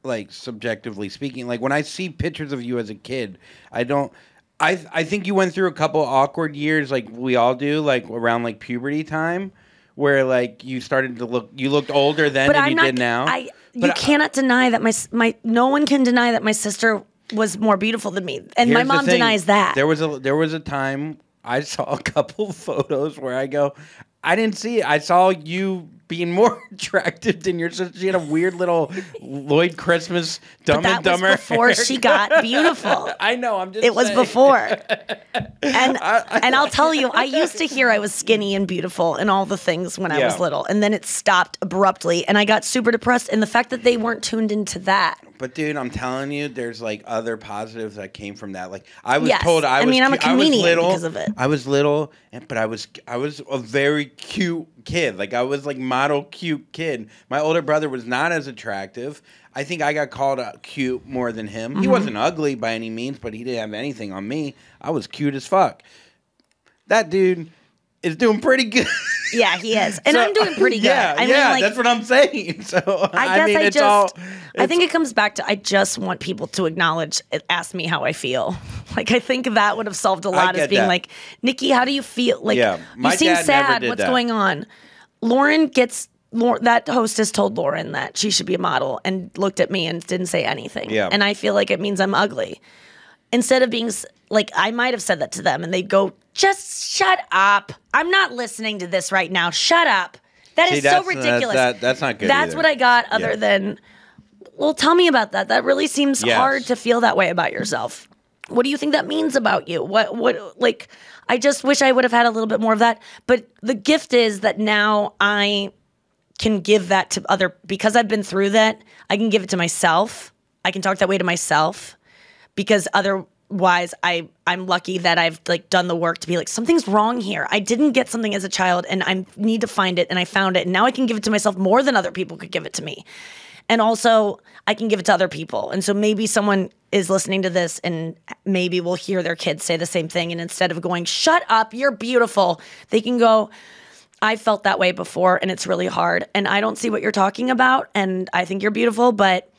like, subjectively speaking, like when I see pictures of you as a kid, I think you went through a couple awkward years, like we all do, like around like puberty time, where like you started to you looked older then than you did now. You cannot deny that no one can deny that my sister was more beautiful than me. And Here's my the mom thing. denies that. There was a time I saw a couple photos where I go, I didn't see it. I saw you being more attractive than your sister. She had a weird little Lloyd Christmas Dumb But and that was Dumber before she got beautiful. I know. I'm just. It was saying. before. And I'll tell you, I used to hear I was skinny and beautiful and all the things when I was Yeah. little. And then it stopped abruptly. And I got super depressed. And the fact that they weren't tuned into that. But dude, I'm telling you, there's like other positives that came from that. Like I was Yes. told I was mean, I'm a cu- I was comedian little, because of it. I was little, but I was a very cute kid. Like I was like model cute kid. My older brother was not as attractive. I think I got called cute more than him. Mm-hmm. He wasn't ugly by any means, but he didn't have anything on me. I was cute as fuck. That dude is doing pretty good. Yeah, he is. And So, I'm doing pretty good. Yeah, I mean, like, that's what I'm saying. So I guess mean, I it's just, all. I think it comes back to I just want people to acknowledge, ask me how I feel. Like, I think that would have solved a lot as get being that. like, Nikki, how do you feel? Like, Yeah, my you seem dad never sad. did What's that. going on? That hostess told Lauren that she should be a model and looked at me and didn't say anything. Yeah. And I feel like it means I'm ugly. Instead of being like, I might have said that to them and they'd go, just shut up. I'm not listening to this right now. Shut up. That is so ridiculous. That's not good. That's either. what I got other Yeah. than, well, tell me about that. That really seems Yes. hard to feel that way about yourself. What do you think that means about you? Like, I just wish I would have had a little bit more of that. But the gift is that now I can give that to other, because I've been through that, I can give it to myself. I can talk that way to myself because otherwise I'm lucky that I've like done the work to be like, something's wrong here. I didn't get something as a child and I need to find it and I found it. And now I can give it to myself more than other people could give it to me. And also I can give it to other people. And so maybe someone is listening to this and maybe will hear their kids say the same thing. And instead of going, shut up, you're beautiful, they can go, I felt that way before and it's really hard. And I don't see what you're talking about. And I think you're beautiful, but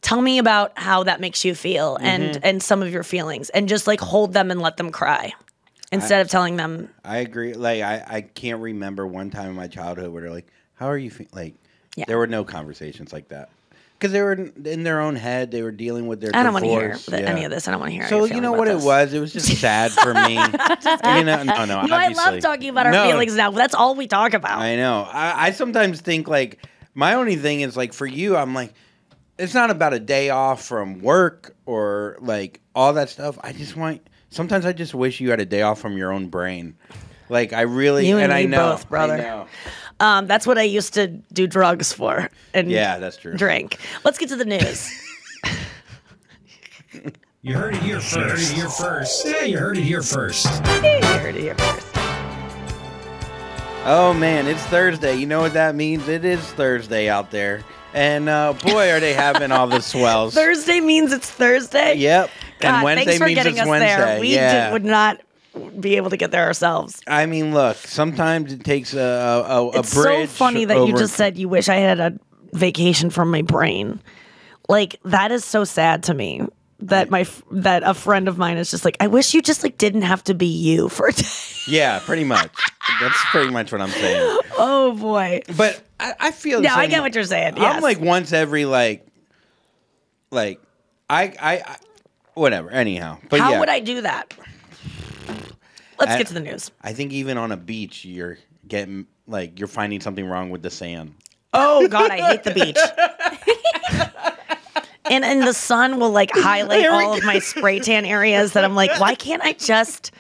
tell me about how that makes you feel and some of your feelings and just like hold them and let them cry instead of telling them. I agree. Like I can't remember one time in my childhood where they're like, "How are you feeling?" Like Yeah. there were no conversations like that because they were in their own head. They were dealing with their. I don't want to hear divorce. any of this. I don't want to hear. how So you're you feeling know about what this. it was? It was just sad for me. No, No, I love obviously. talking about our No, feelings now. That's all we talk about. I know. I sometimes think like my only thing is like for you, I'm like, it's not about a day off from work or like all that stuff. Sometimes I just wish you had a day off from your own brain. Like I really, You and I me know, both, brother. I know. That's what I used to do drugs for and Yeah, that's true. drink. Let's get to the news. You heard it here first. Yeah, you heard it here first. Here it is first. Oh man, it's Thursday. You know what that means? It is Thursday out there, and boy, are they having all the swells. Thursday means it's Thursday. Yep. God, And Wednesday thanks for means getting it's us Wednesday. there. We yeah. would not be able to get there ourselves. I mean, look. Sometimes it takes a It's bridge. so funny that you over- just said you wish I had a vacation from my brain. Like that is so sad to me. That that a friend of mine is just like, I wish you just like didn't have to be you for a day. Yeah, pretty much. That's pretty much what I'm saying. Oh boy. But I feel. Yeah, I same- get what you're saying. I'm Yes. like once every like I whatever. Anyhow, but How yeah, would I do that? Let's get to the news. I think even on a beach, you're getting like you're finding something wrong with the sand. Oh God, I hate the beach. And the sun will like highlight all of my spray tan areas that I'm like, why can't I just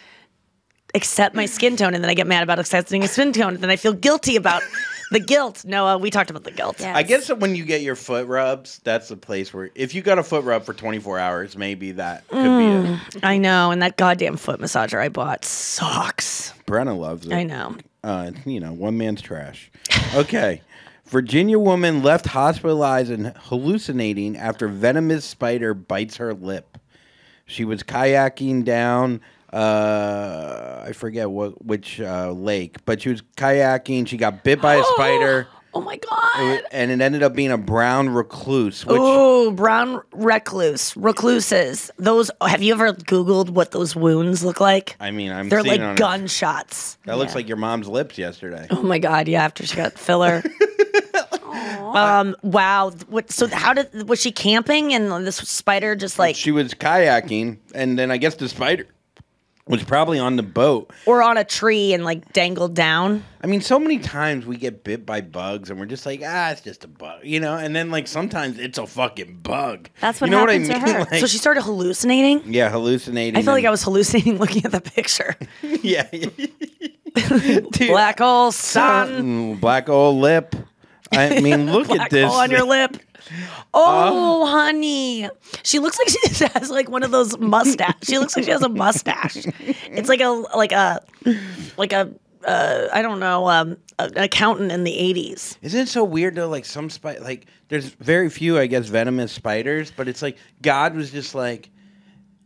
accept my skin tone? And then I get mad about accepting a skin tone. And then I feel guilty about the guilt. Noah, we talked about the guilt. Yeah. I guess that when you get your foot rubs, that's the place where if you got a foot rub for 24 hours, maybe that could be it. I know. And that goddamn foot massager I bought sucks. Brenna loves it. I know. One man's trash. Okay. Virginia woman left hospitalized and hallucinating after venomous spider bites her lip. She was kayaking down, I forget which lake, but she was kayaking. She got bit by a spider, Oh my God. and it ended up being a brown recluse. Which Oh, brown recluses. Those. Have you ever Googled what those wounds look like? I mean, They're seeing like it on gunshots. That looks like your mom's lips yesterday. Oh my God, yeah, after she got filler. Wow. So was she camping and this spider just like She was kayaking, and then I guess the spider was probably on the boat. or on a tree and like dangled down? I mean, so many times we get bit by bugs, and we're just like, it's just a bug, And then like sometimes it's a fucking bug. That's what you know happened what I to mean? her. Like, So she started hallucinating? yeah, hallucinating. I feel like I was hallucinating looking at the picture. yeah, Black hole sun. black old lip. I mean, look at Black this. hole on your lip. Oh, honey. She looks like she has like one of those mustache. She looks like she has a mustache. It's like a I don't know, an accountant in the 80s. Isn't it so weird though? Like some there's very few, I guess, venomous spiders, but it's like God was just like,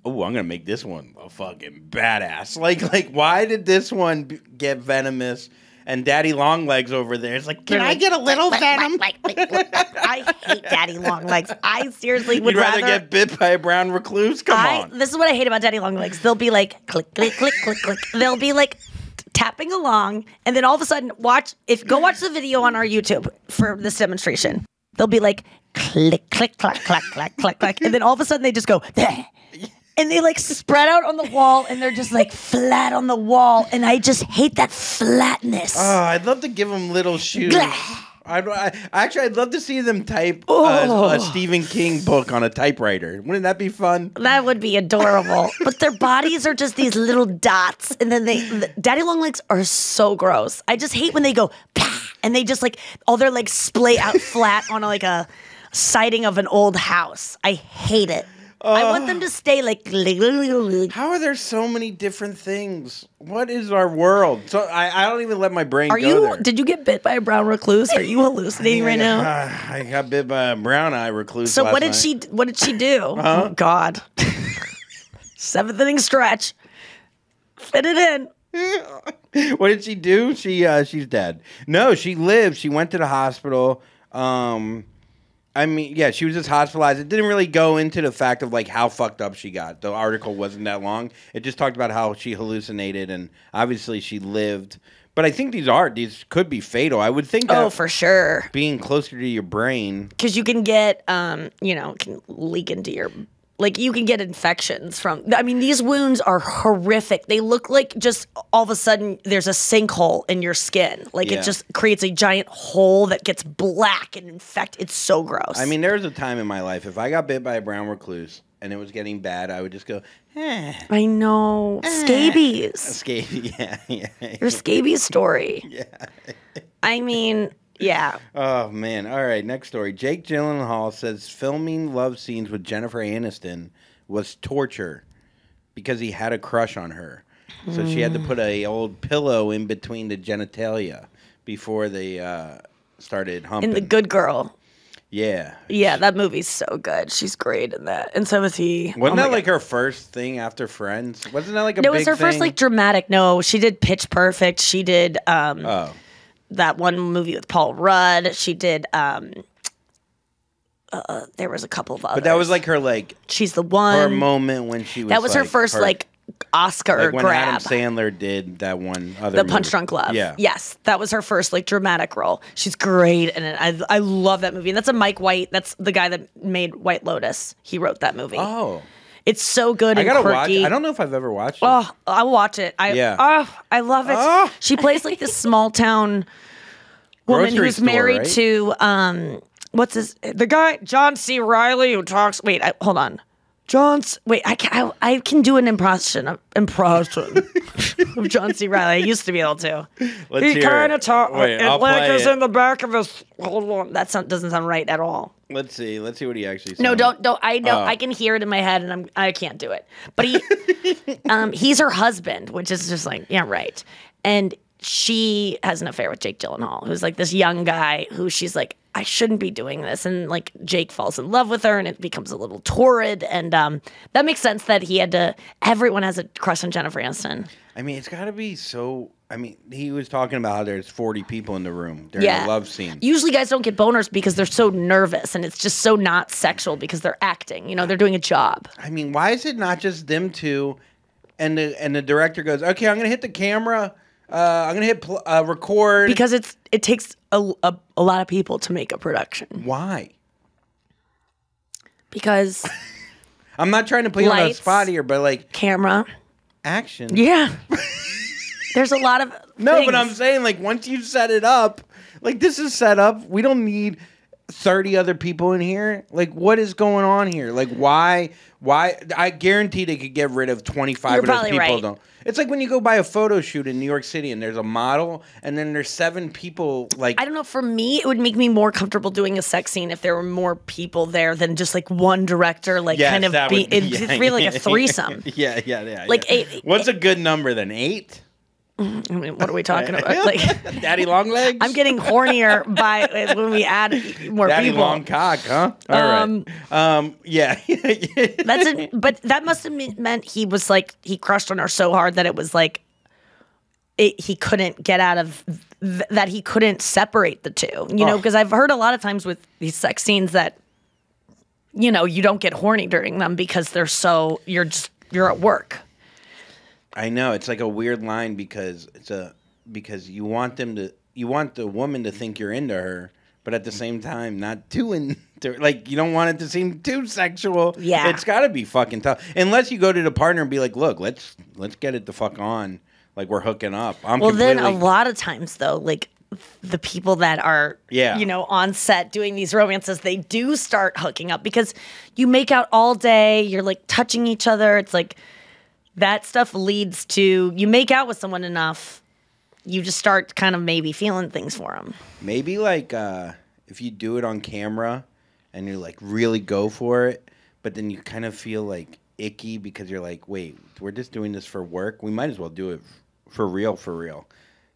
oh, I'm gonna make this one a fucking badass. Like, why did this one get venomous? And Daddy Longlegs over there is like, can I get a little venom? I hate Daddy Longlegs. I seriously would You'd rather get bit by a brown recluse? Come on. This is what I hate about Daddy Longlegs. They'll be like, click, click, click, click, click. They'll be like tapping along, and then all of a sudden, go watch the video on our YouTube for this demonstration. They'll be like, click, click, clack, clack, clack, clack, clack. And then all of a sudden, they just go, bleh. And they like spread out on the wall, and they're just like flat on the wall. And I just hate that flatness. Oh, I'd love to give them little shoes. I'd love to see them type a Stephen King book on a typewriter. Wouldn't that be fun? That would be adorable. But their bodies are just these little dots. And then Daddy Longlegs are so gross. I just hate when they go, and they just like, all their legs splay out flat on like a siding of an old house. I hate it. I want them to stay like. How are there so many different things? What is our world? So I don't even let my brain go there. Did you get bit by a brown recluse? Are you hallucinating right now? I got bit by a brown eye recluse. So last what did night. What did she do? Oh God. 7th inning stretch. Fit it in. What did she do? She's dead. No, she lived. She went to the hospital. I mean, yeah, she was just hospitalized. It didn't really go into the fact of like how fucked up she got. The article wasn't that long. It just talked about how she hallucinated, and obviously she lived. But I think these could be fatal. I would think that. Oh, for sure. Being closer to your brain, because you can get, it can leak into your. Like, you can get infections from... I mean, these wounds are horrific. They look like just all of a sudden there's a sinkhole in your skin. Like, It just creates a giant hole that gets black and infected. It's so gross. I mean, there was a time in my life, if I got bit by a brown recluse and it was getting bad, I would just go, I know. Scabies. Scabies, yeah. Your scabies story. Yeah. I mean... Yeah. Oh, man. All right, next story. Jake Gyllenhaal says filming love scenes with Jennifer Aniston was torture because he had a crush on her. So she had to put a old pillow in between the genitalia before they started humping. In The Good Girl. Yeah. Yeah, that movie's so good. She's great in that. And so was he. Wasn't that like her first thing after Friends? Wasn't that like a big thing? No, it was her first like dramatic. No, she did Pitch Perfect. She did... that one movie with Paul Rudd. She did. There was a couple of others. But that was like her She's the one. Her moment when she was. That was her first Oscar when grab. Adam Sandler did that one other. The Punch Drunk Love. Yeah. Yes, that was her first dramatic role. She's great, and I love that movie. And that's a Mike White. That's the guy that made White Lotus. He wrote that movie. Oh. It's so good and I gotta quirky. watch it. I don't know if I've ever watched it. Oh, I'll watch it. I love it. Oh. She plays like this small town woman Grocery who's store, married right? to the guy John C. Reilly who talks. Wait, hold on. I can do an impression of John C. Reilly. I used to be able to. Let's he hear kind it. of talks. Wait, It I'll like play is it. in the back of his. Hold on, doesn't sound right at all. Let's see what he actually said. No, don't. I know. Oh. I can hear it in my head, and I can't do it. But he's her husband, which is just like, yeah, right. And she has an affair with Jake Gyllenhaal, who's like this young guy who she's like, I shouldn't be doing this. And like Jake falls in love with her, and it becomes a little torrid. And that makes sense that everyone has a crush on Jennifer Aniston. I mean, it's got to be so. I mean, he was talking about how there's 40 people in the room during a love scene. Usually guys don't get boners because they're so nervous, and it's just so not sexual because they're acting. They're doing a job. I mean, why is it not just them two? And the director goes, okay, I'm going to hit the camera. I'm gonna hit record because it takes a lot of people to make a production. Why? Because I'm not trying to put you on the Lights. spot here, but like camera. action. Yeah. There's a lot of No, things. but I'm saying like once you set it up, like this is set up. We don't need 30 other people in here. Like what is going on here? Like why I guarantee they could get rid of 25 You're of those probably people. right. Don't. It's like when you go buy a photo shoot in New York City and there's a model and then there's 7 people like I don't know. For me, it would make me more comfortable doing a sex scene if there were more people there than just like one director, like Yes, kind of that be. would- It'd yeah, feel like yeah, a threesome. Yeah. Like yeah. 8. What's a good number then? 8? I mean, what are we talking about? Like, Daddy long legs? I'm getting hornier by when we add more Daddy people. long cock, huh? All right. Yeah. That's it. But that must have meant he was like he crushed on her so hard that it was like he couldn't get out of that. He couldn't separate the two. You know, because I've heard a lot of times with these sex scenes that you know you don't get horny during them because they're so you're at work. I know it's like a weird line because because you want the woman to think you're into her, but at the same time not too into like you don't want it to seem too sexual. Yeah. It's got to be fucking tough unless you go to the partner and be like, look, let's get it the fuck on, like we're hooking up. Well, then a lot of times though, like the people that are you know on set doing these romances, they do start hooking up because you make out all day, you're like touching each other. It's like that stuff leads to you make out with someone enough, you just start kind of maybe feeling things for them. Maybe like if you do it on camera and you like really go for it, but then you kind of feel like icky because you're like, wait, we're just doing this for work. We might as well do it for real.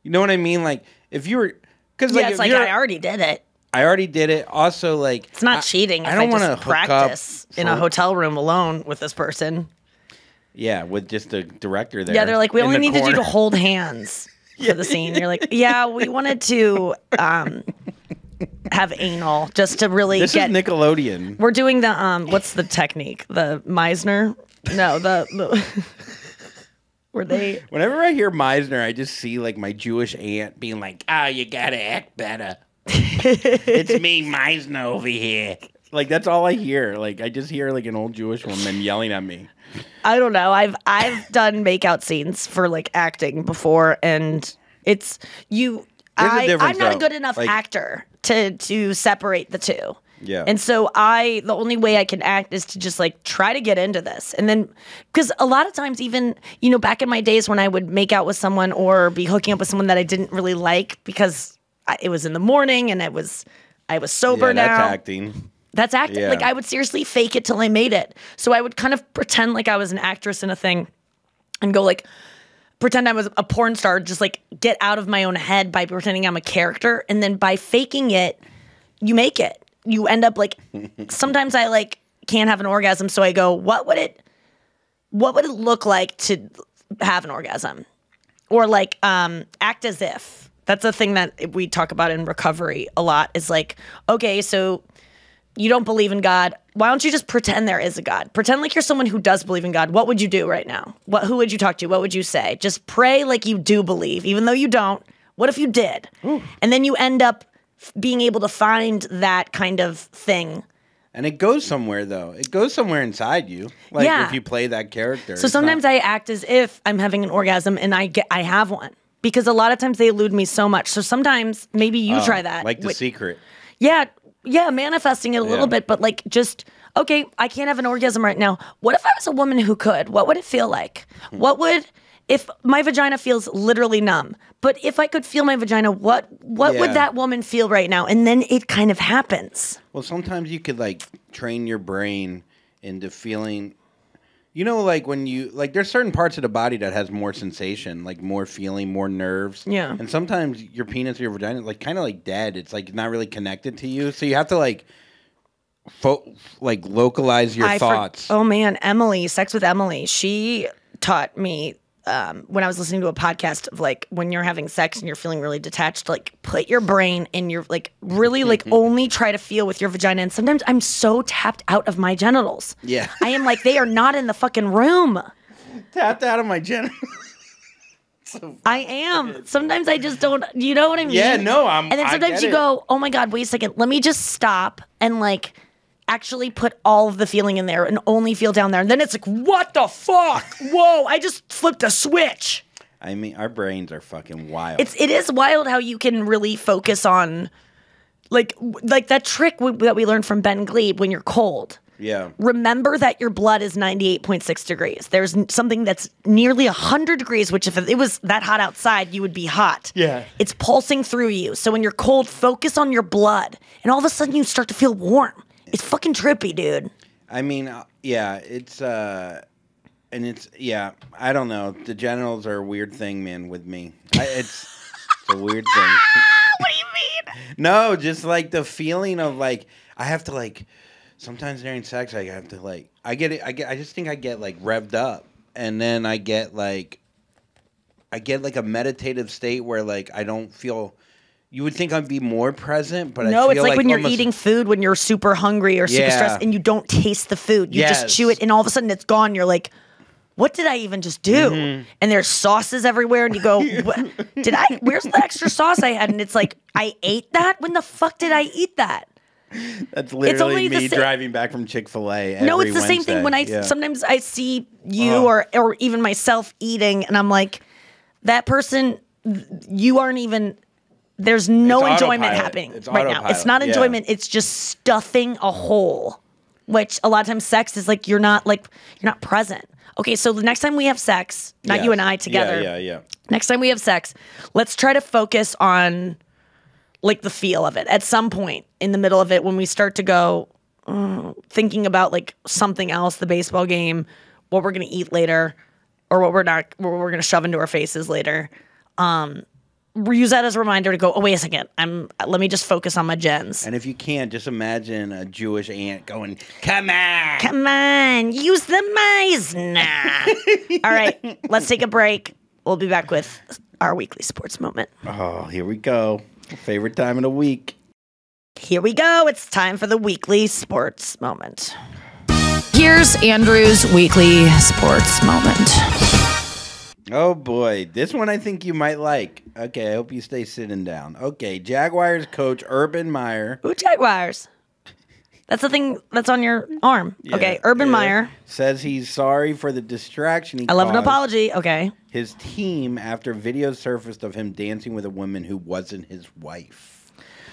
You know what I mean? Like if you were, because like, It's like I already did it. I already did it. Also, like It's not cheating. I don't want want to to hook practice up in a hotel room alone with this person. Yeah, with just the director there. Yeah, they're like, we in only the needed you to corner. hold hands for the scene. You're like, yeah, we wanted to have anal just to really This get. is Nickelodeon. We're doing the what's the technique? The Meisner? No, the were they? Whenever I hear Meisner, I just see like my Jewish aunt being like, "Oh, you gotta act better." It's me, Meisner, over here. Like that's all I hear. Like I just hear like an old Jewish woman yelling at me. I don't know. I've done makeout scenes for like acting before, and it's you. There's a difference, I'm not a though. good enough Like- actor to separate the two. Yeah. And so the only way I can act is to just like try to get into this. And then, because a lot of times even, you know, back in my days when I would make out with someone or be hooking up with someone that I didn't really like because it was in the morning and I was sober Yeah, now. that's acting. That's acting. Yeah. Like I would seriously fake it till I made it. So I would kind of pretend like I was an actress in a thing and go like, pretend I was a porn star, just like get out of my own head by pretending I'm a character. And then by faking it, you make it. You end up like, sometimes I like can't have an orgasm. So I go, what would it look like to have an orgasm? Or like act as if. That's a thing that we talk about in recovery a lot is like, okay, so you don't believe in God. Why don't you just pretend there is a God? Pretend like you're someone who does believe in God. What would you do right now? Who would you talk to? What would you say? Just pray like you do believe, even though you don't. What if you did? And then you end up being able to find that kind of thing. And it goes somewhere though. It goes somewhere inside you. Like Yeah. if you play that character. So sometimes I act as if I'm having an orgasm and I have one. Because a lot of times they elude me so much. So sometimes maybe you try that. Like The Wait, Secret. Yeah, manifesting it a little bit, but like just, okay, I can't have an orgasm right now. What if I was a woman who could? What would it feel like? If my vagina feels literally numb, but if I could feel my vagina, what would Yeah. that woman feel right now? And then it kind of happens. Well, sometimes you could like train your brain into feeling, you know, like when you like there's certain parts of the body that has more sensation, like more feeling, more nerves. Yeah. And sometimes your penis or your vagina is like kind of like dead. It's like not really connected to you. So you have to like localize your thoughts. Oh man, Emily, Sex with Emily, she taught me when I was listening to a podcast of like when you're having sex and you're feeling really detached, like put your brain in your like really like only try to feel with your vagina. And sometimes I'm so tapped out of my genitals. Yeah. I am like they are not in the fucking room. Tapped out of my genitals. I am. Sometimes I just don't. You know what I mean? Yeah, no, And then I sometimes get you it. go, "Oh my god, wait a second. Let me just stop and like actually put all of the feeling in there and only feel down there." And then it's like, "What the fuck? Whoa! I just flipped a switch." I mean, our brains are fucking wild. It is wild how you can really focus on like that trick that we learned from Ben Glebe when you're cold. yeah. Remember that your blood is 98.6 degrees. There's something that's nearly 100 degrees, which if it was that hot outside, you would be hot. Yeah. It's pulsing through you. So when you're cold, focus on your blood. And all of a sudden you start to feel warm. It's fucking trippy, dude. I mean, yeah, it's yeah. I don't know. The genitals are a weird thing, man. With me, it's a weird thing. What do you mean? No, just like the feeling of like I have to like. Sometimes during sex, I have to like. I get it. I just think I get like revved up, and then I get like a meditative state where like I don't feel. You would think I'd be more present, but No, I it's feel like when you're almost, eating food when you're super hungry or super Yeah. stressed and you don't taste the food. You Yes. just chew it and all of a sudden it's gone. You're like, what did I even just do? Mm-hmm. And there's sauces everywhere and you go, where's the extra sauce I had? And it's like, I ate that? When the fuck did I eat that? That's only literally the me sa- driving back from Chick-fil-A. No, every it's the same thing when Wednesday. Yeah. sometimes I see you or even myself eating and I'm like, that person, you aren't even, there's no It's enjoyment autopilot. happening It's right now. It's autopilot, not yeah. enjoyment. It's just stuffing a hole, which a lot of times sex is like, you're not present. Okay. So the next time we have sex, not Yes. you and I together. Yeah. Next time we have sex, let's try to focus on like the feel of it at some point in the middle of it when we start to go thinking about like something else, the baseball game, what we're going to eat later or what we're going to shove into our faces later. Use that as a reminder to go, oh, wait a second. Let me just focus on my gens. And if you can't, just imagine a Jewish aunt going, "Come on, Come on, use the Meisner. All right, let's take a break. We'll be back with our weekly sports moment. Oh, here we go. Favorite time of the week. Here we go. It's time for the weekly sports moment. Here's Andrew's weekly sports moment. Oh boy, this one I think you might like. Okay, I hope you stay sitting down. Okay, Jaguars coach Urban Meyer. Ooh, Jaguars. That's the thing that's on your arm. Okay, Urban Meyer. says he's sorry for the distraction he I love an caused apology. Okay. his team after videos surfaced of him dancing with a woman who wasn't his wife.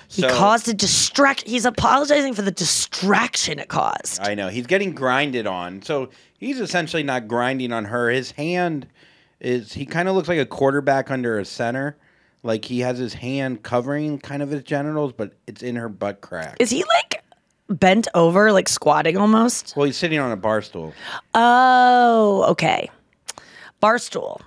He caused a distraction. He's apologizing for the distraction it caused. I know. He's getting grinded on. So he's essentially not grinding on her. His hand is, he kind of looks like a quarterback under a center. Like he has his hand covering kind of his genitals, but it's in her butt crack. Is he like bent over, like squatting almost? Well, he's sitting on a bar stool. Oh, okay. Barstool.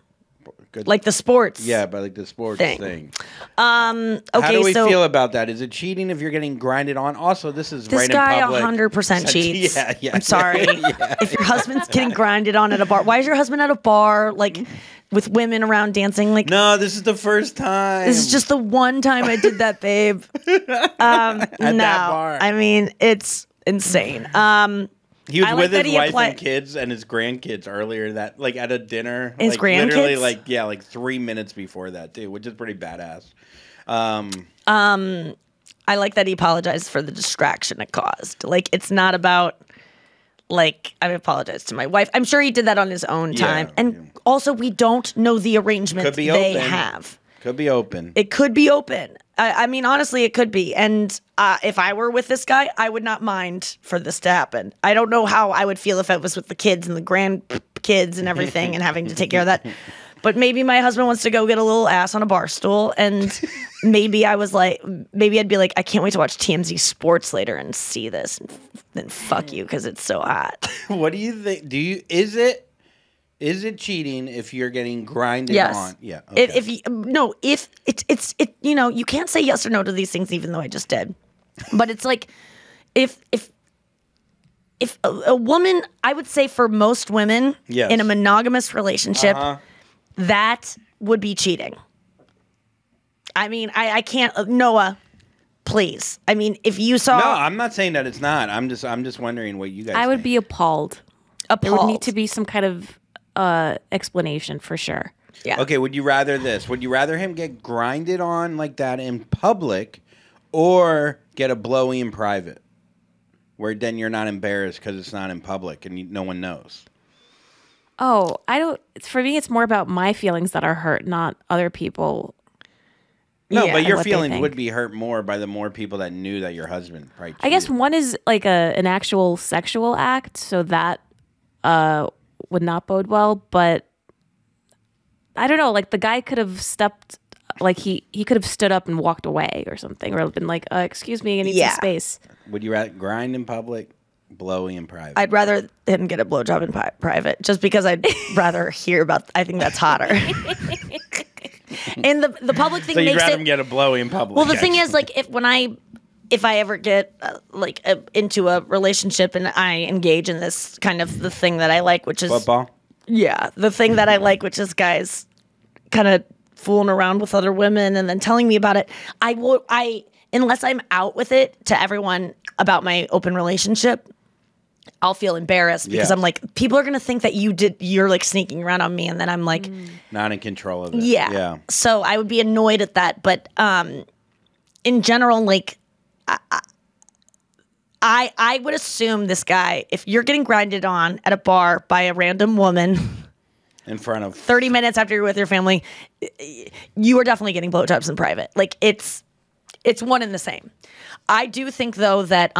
Good. Like the sports. Yeah, but like the sports Thing. thing. Okay, How do we so feel about that? Is it cheating if you're getting grinded on? Also, this is this right guy in public. 100% cheats. Yeah. I'm sorry. Yeah. If your husband's getting grinded on at a bar, why is your husband at a bar like with women around dancing? Like No, this is the first time. this is just the one time I did that, babe. At No, that bar. I mean it's insane. He was I like with that his he wife applied- and kids and his grandkids earlier that like at a dinner. His like, literally grandkids? like 3 minutes before that too, which is pretty badass. I like that he apologized for the distraction it caused. Like it's not about like I apologize to my wife. I'm sure he did that on his own time. Yeah. And also we don't know the arrangement Could be they open. have. Could be open. It could be open. I mean, honestly, it could be. And if I were with this guy, I would not mind for this to happen. I don't know how I would feel if I was with the kids and the grandkids and everything and having to take care of that. But maybe my husband wants to go get a little ass on a bar stool. And maybe I was like, maybe I'd be like, I can't wait to watch TMZ Sports later and see this. And then fuck you because it's so hot. What do you think? Is it cheating if you're getting grinded Yes. on? Yeah. Okay. If it's you know, you can't say yes or no to these things, even though I just did. But it's like, if a woman, I would say for most women Yes. in a monogamous relationship, that would be cheating. I mean, I can't, Noah, please. I mean, if you saw No, I'm not saying that it's not. I'm just wondering what you guys I would think. be appalled. There would appalled. need to be some kind of explanation for sure. Yeah. Okay, would you rather this? Would you rather him get grinded on like that in public or get a blowy in private? Where then you're not embarrassed because it's not in public and no one knows. Oh, I don't. For me, it's more about my feelings that are hurt, not other people. No, Yeah, but your what they feelings think. would be hurt more by the more people that knew that your husband probably I guess cheated. one is like an actual sexual act, so that would not bode well. But I don't know. Like the guy could have stepped, like he could have stood up and walked away or something, or been like, "Excuse me, I need Yeah. some space." Would you rather grind in public, blowy in private? I'd rather him get a blowjob in private, just because I'd rather hear about. I think that's hotter. And the public thing so you'd makes rather it. him get a blowy in public. Well, the thing is, like, if I ever get into a relationship and I engage in this kind of the thing that I like, which is football. yeah, the thing that I like, which is guys kind of fooling around with other women and then telling me about it. Unless I'm out with it to everyone about my open relationship, I'll feel embarrassed because Yeah. I'm like, people are going to think that you're like sneaking around on me. And then I'm like, Not in control of it. yeah. So I would be annoyed at that. But in general, like, I would assume this guy, if you're getting grinded on at a bar by a random woman In front of 30 minutes after you're with your family, you are definitely getting blowjobs in private. Like, it's one and the same. I do think, though, that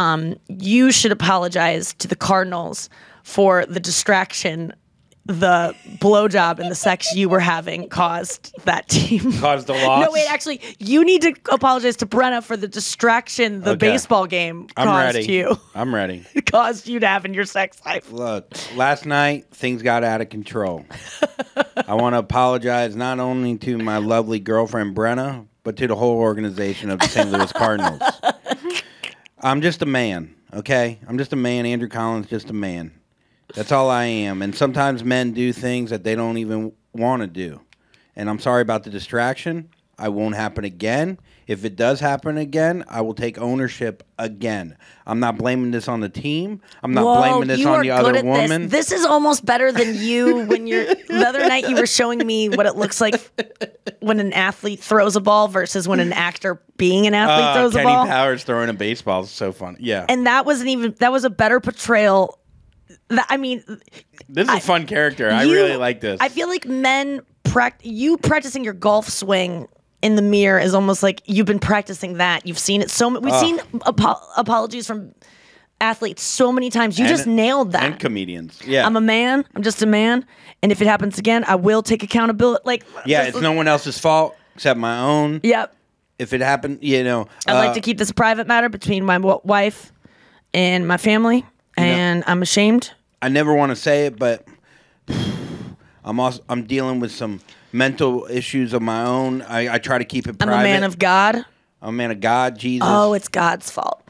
you should apologize to the Cardinals for the distraction the blowjob and the sex you were having caused that team. caused a loss. No, wait, actually, you need to apologize to Brenna for the distraction the Okay. baseball game I'm caused ready. you. I'm ready. It caused you to have in your sex life. Look, last night things got out of control. I want to apologize not only to my lovely girlfriend Brenna, but to the whole organization of the St. Louis Cardinals. I'm just a man, okay? I'm just a man. Andrew Collins, just a man. That's all I am. And sometimes men do things that they don't even want to do. And I'm sorry about the distraction. I won't happen again. If it does happen again, I will take ownership again. I'm not blaming this on the team. I'm not blaming this you on are the good other at woman. This is almost better than you when you're the other night you were showing me what it looks like when an athlete throws a ball versus when an actor being an athlete throws Kenny a ball. Powers throwing a baseball is so funny. Yeah. And that was a better portrayal. I mean, This is a fun character. I really like this. I feel like men you practicing your golf swing in the mirror is almost like you've been practicing that. You've seen it we've seen apologies from athletes so many times. You just nailed that. And comedians. Yeah. I'm a man. I'm just a man. And if it happens again, I will take accountability. Like, yeah, it's no one else's fault except my own. Yep. If it happened, I'd like to keep this a private matter between my wife and my family. And I'm ashamed. I never want to say it, but I'm dealing with some mental issues of my own. I try to keep it private. I'm a man of God. I'm a man of God, Jesus. Oh, it's God's fault.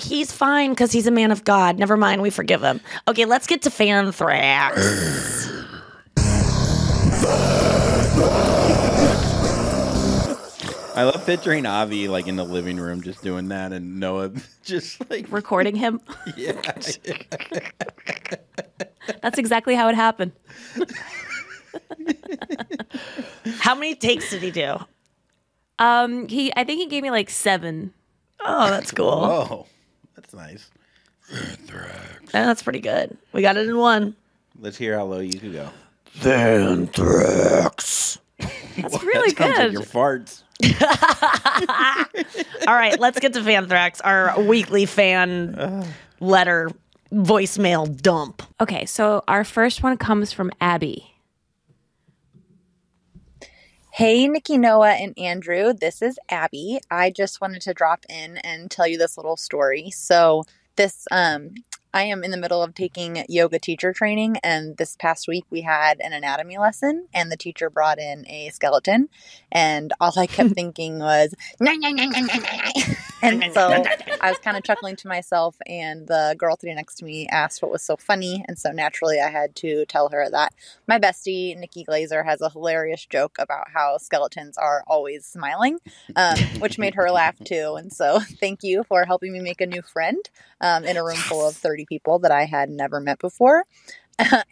He's fine because he's a man of God. Never mind, we forgive him. Okay, let's get to fan thrax. I love picturing Avi like in the living room just doing that and Noah just like Recording him. yeah. That's exactly how it happened. How many takes did he do? I think he gave me like 7. Oh, that's cool. Oh, that's nice. That's pretty good. We got it in one. Let's hear how low you could go. Fan thrax. That's really Sounds like good. your farts. All right, let's get to fan thrax, our weekly fan letter voicemail dump. Okay, so our first one comes from Abby. Hey, Nikki, Noah, and Andrew. This is Abby. I just wanted to drop in and tell you this little story. So I am in the middle of taking yoga teacher training, and this past week we had an anatomy lesson, and the teacher brought in a skeleton, and all I kept thinking was, "Nah, nah, nah, nah, nah, nah." And so I was kind of chuckling to myself, and the girl sitting next to me asked what was so funny, and so naturally I had to tell her that my bestie, Nikki Glaser, has a hilarious joke about how skeletons are always smiling, which made her laugh too. And so thank you for helping me make a new friend in a room full of 30 people that I had never met before.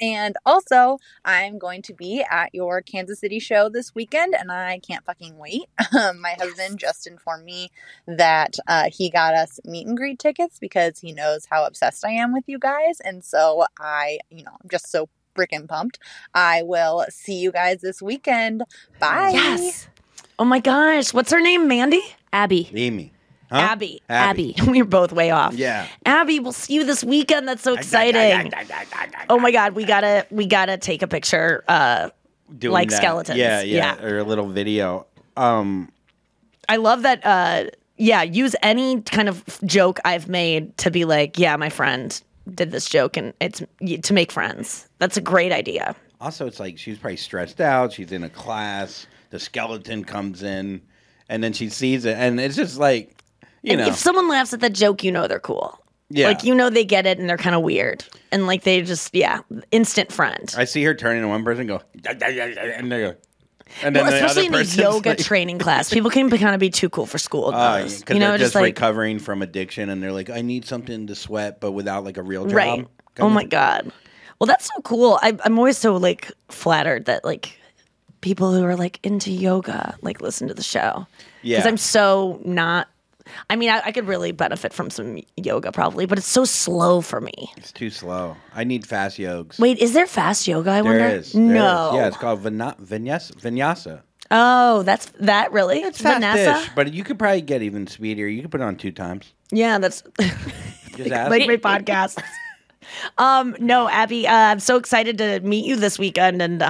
And also, I'm going to be at your Kansas City show this weekend, and I can't fucking wait. My husband just informed me that he got us meet and greet tickets because he knows how obsessed I am with you guys. And so I'm just so freaking pumped. I will see you guys this weekend. Bye. Yes. Oh my gosh. What's her name? Mandy? Abby. Amy. Huh? Abby. We were both way off. Yeah. Abby, we'll see you this weekend. That's so exciting. Oh my God. We gotta take a picture Doing like that. skeletons. Yeah. Or a little video. I love that. Use any kind of joke I've made to be like, yeah, my friend did this joke, and it's to make friends. That's a great idea. Also, it's like she's probably stressed out. She's in a class. The skeleton comes in, and then she sees it, and it's just like, If someone laughs at that joke, they're cool. Yeah. Like, they get it, and they're kind of weird. And, like, they just, instant friend. I see her turn into one person and go, and they go. And then especially in a person's yoga like, training class. People can kind of be too cool for school. Because they're just like, recovering from addiction, and they're like, I need something to sweat, but without like a real job. Right. Oh my God. Well, that's so cool. I'm always so like flattered that like people who are like into yoga like listen to the show. Yeah. Because I'm so not. I mean, I could really benefit from some yoga probably, but it's so slow for me. It's too slow. I need fast yogs. Wait, is there fast yoga? I wonder. There is. No. Yeah, it's called vinyasa. Oh, that's that really? It's Vanessa? fast-ish, but you could probably get even speedier. You could put it on 2 times. Yeah, that's Just ask. like my podcast. No, Abby, I'm so excited to meet you this weekend, and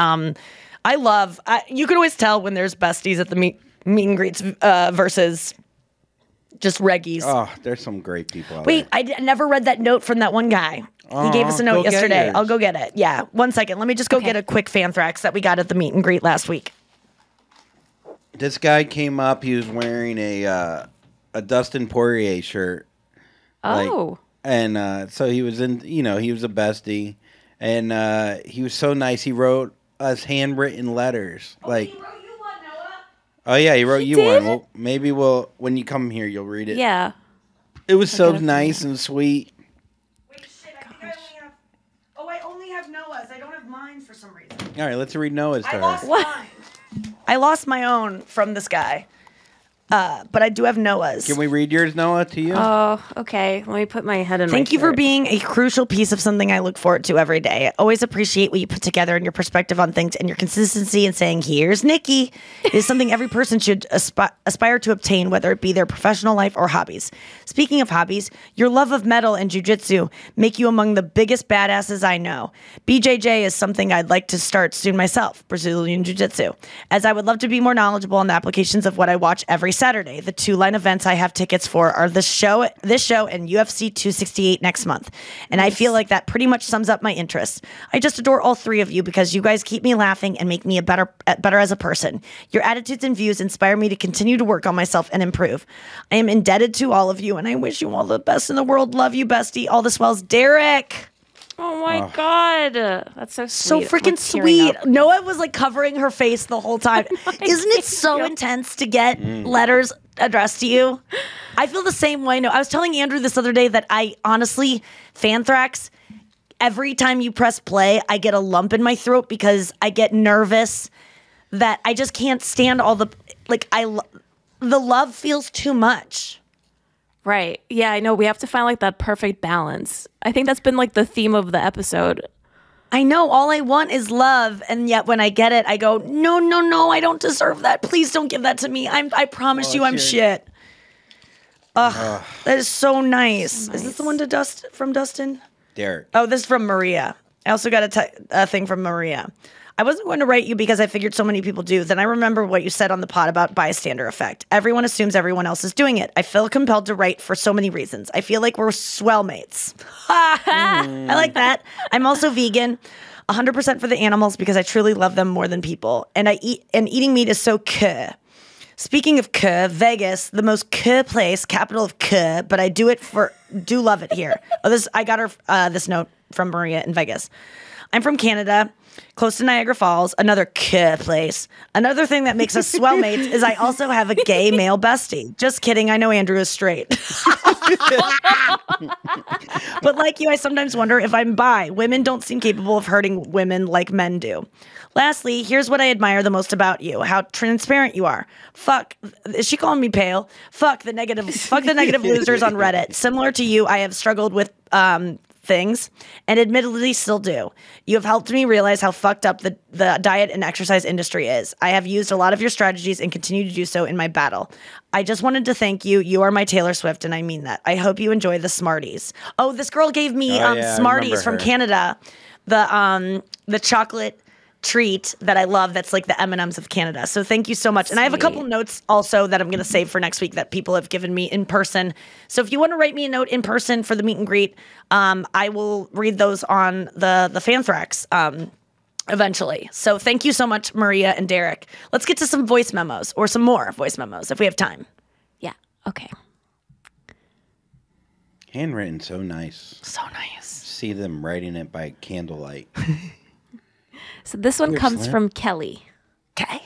you can always tell when there's besties at the meet and greets versus just reggies. Oh, there's some great people out Wait, there. I never read that note from that one guy. He gave us a go note get yesterday. yours. I'll go get it. Yeah, 1 second. Let me just go get a quick fanthrax that we got at the meet and greet last week. This guy came up. He was wearing a Dustin Poirier shirt. Oh. And so he was in. He was a bestie, and he was so nice. He wrote us handwritten letters. Like, He wrote you one, Noah. oh yeah, he wrote you did? one. Well, maybe when you come here, you'll read it. Yeah. It was so nice and sweet. Wait, shit, I think I only have Noah's. I don't have mine for some reason. All right, let's read Noah's to I her. lost mine. I lost my own from this guy. But I do have Noah's. Can we read yours, Noah, to you? Oh, okay. Let me put my head in Thank my you for shirt. being a crucial piece of something I look forward to every day. I always appreciate what you put together and your perspective on things and your consistency in saying, here's Nikki. It is something every person should aspire to obtain, whether it be their professional life or hobbies. Speaking of hobbies, your love of metal and jiu-jitsu make you among the biggest badasses I know. BJJ is something I'd like to start soon myself, Brazilian jiu-jitsu, as I would love to be more knowledgeable on the applications of what I watch every Saturday. The 2 line events I have tickets for are this show and UFC 268 next month. And I feel like that pretty much sums up my interests. I just adore all 3 of you because you guys keep me laughing and make me better as a person. Your attitudes and views inspire me to continue to work on myself and improve. I am indebted to all of you and I wish you all the best in the world. Love you, bestie. All the swells, Derek. Oh my God. That's so So sweet. freaking I'm tearing sweet. up. Noah was like covering her face the whole time. Isn't it so intense to get letters addressed to you? I feel the same way. No, I was telling Andrew this other day that I honestly, Fanthrax, every time you press play, I get a lump in my throat because I get nervous that I just can't stand all the, the love feels too much. Right. Yeah, I know. We have to find like that perfect balance. I think that's been like the theme of the episode. I know all I want is love, and yet when I get it, I go, no, I don't deserve that. Please don't give that to me. I promise you, I'm shit. Ugh, that is so nice. Is this the one from Dustin? Derek. Oh, this is from Maria. I also got a thing from Maria. I wasn't going to write you because I figured so many people do. Then I remember what you said on the pod about bystander effect. Everyone assumes everyone else is doing it. I feel compelled to write for so many reasons. I feel like we're swell mates. I like that. I'm also vegan. 100% for the animals because I truly love them more than people. And eating meat is so cool. Speaking of Vegas, the most place, capital of but I do love it here. I got her this note from Maria in Vegas. I'm from Canada, close to Niagara Falls, another place. Another thing that makes us swell mates is I also have a gay male bestie. Just kidding. I know Andrew is straight. But like you, I sometimes wonder if I'm bi. Women don't seem capable of hurting women like men do. Lastly, here's what I admire the most about you: how transparent you are. Fuck, is she calling me pale? Fuck the negative losers on Reddit. Similar to you, I have struggled with things, and admittedly still do. You have helped me realize how fucked up the diet and exercise industry is. I have used a lot of your strategies and continue to do so in my battle. I just wanted to thank you. You are my Taylor Swift, and I mean that. I hope you enjoy the Smarties. Oh, this girl gave me Smarties from Canada. The chocolate treat that I love that's like the M&Ms of Canada. So thank you so much. And I have a couple notes also that I'm going to save for next week that people have given me in person. So if you want to write me a note in person for the meet and greet, I will read those on the Fanthrax eventually. So thank you so much, Maria and Derek. Let's get to some voice memos, or some more voice memos if we have time. Yeah. Okay. Handwritten, so nice. So nice. See them writing it by candlelight. So this one You're comes slim. from Kelly. Okay.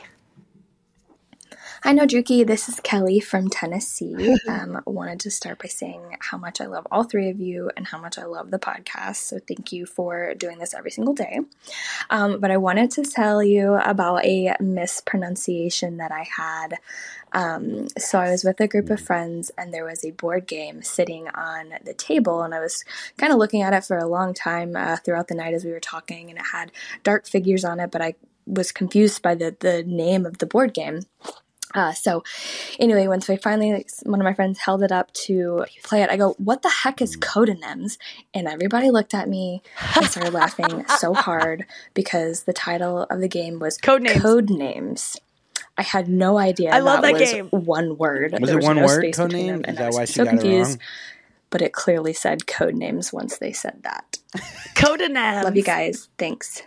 Hi, No Druki. This is Kelly from Tennessee. Wanted to start by saying how much I love all three of you and how much I love the podcast. So thank you for doing this every single day. But I wanted to tell you about a mispronunciation that I had. So I was with a group of friends and there was a board game sitting on the table, and I was kind of looking at it for a long time throughout the night as we were talking, and it had dark figures on it, but I was confused by the name of the board game. So anyway, once one of my friends held it up to play it, I go, "What the heck is Codenyms?" And everybody looked at me and started laughing so hard because the title of the game was Codenames. I had no idea. I love that was game. one word. Was There it one no word, space between Codename? them, and Is I that was why she so got it confused. wrong? But it clearly said Codenames once they said that. Codenames. Love you guys. Thanks.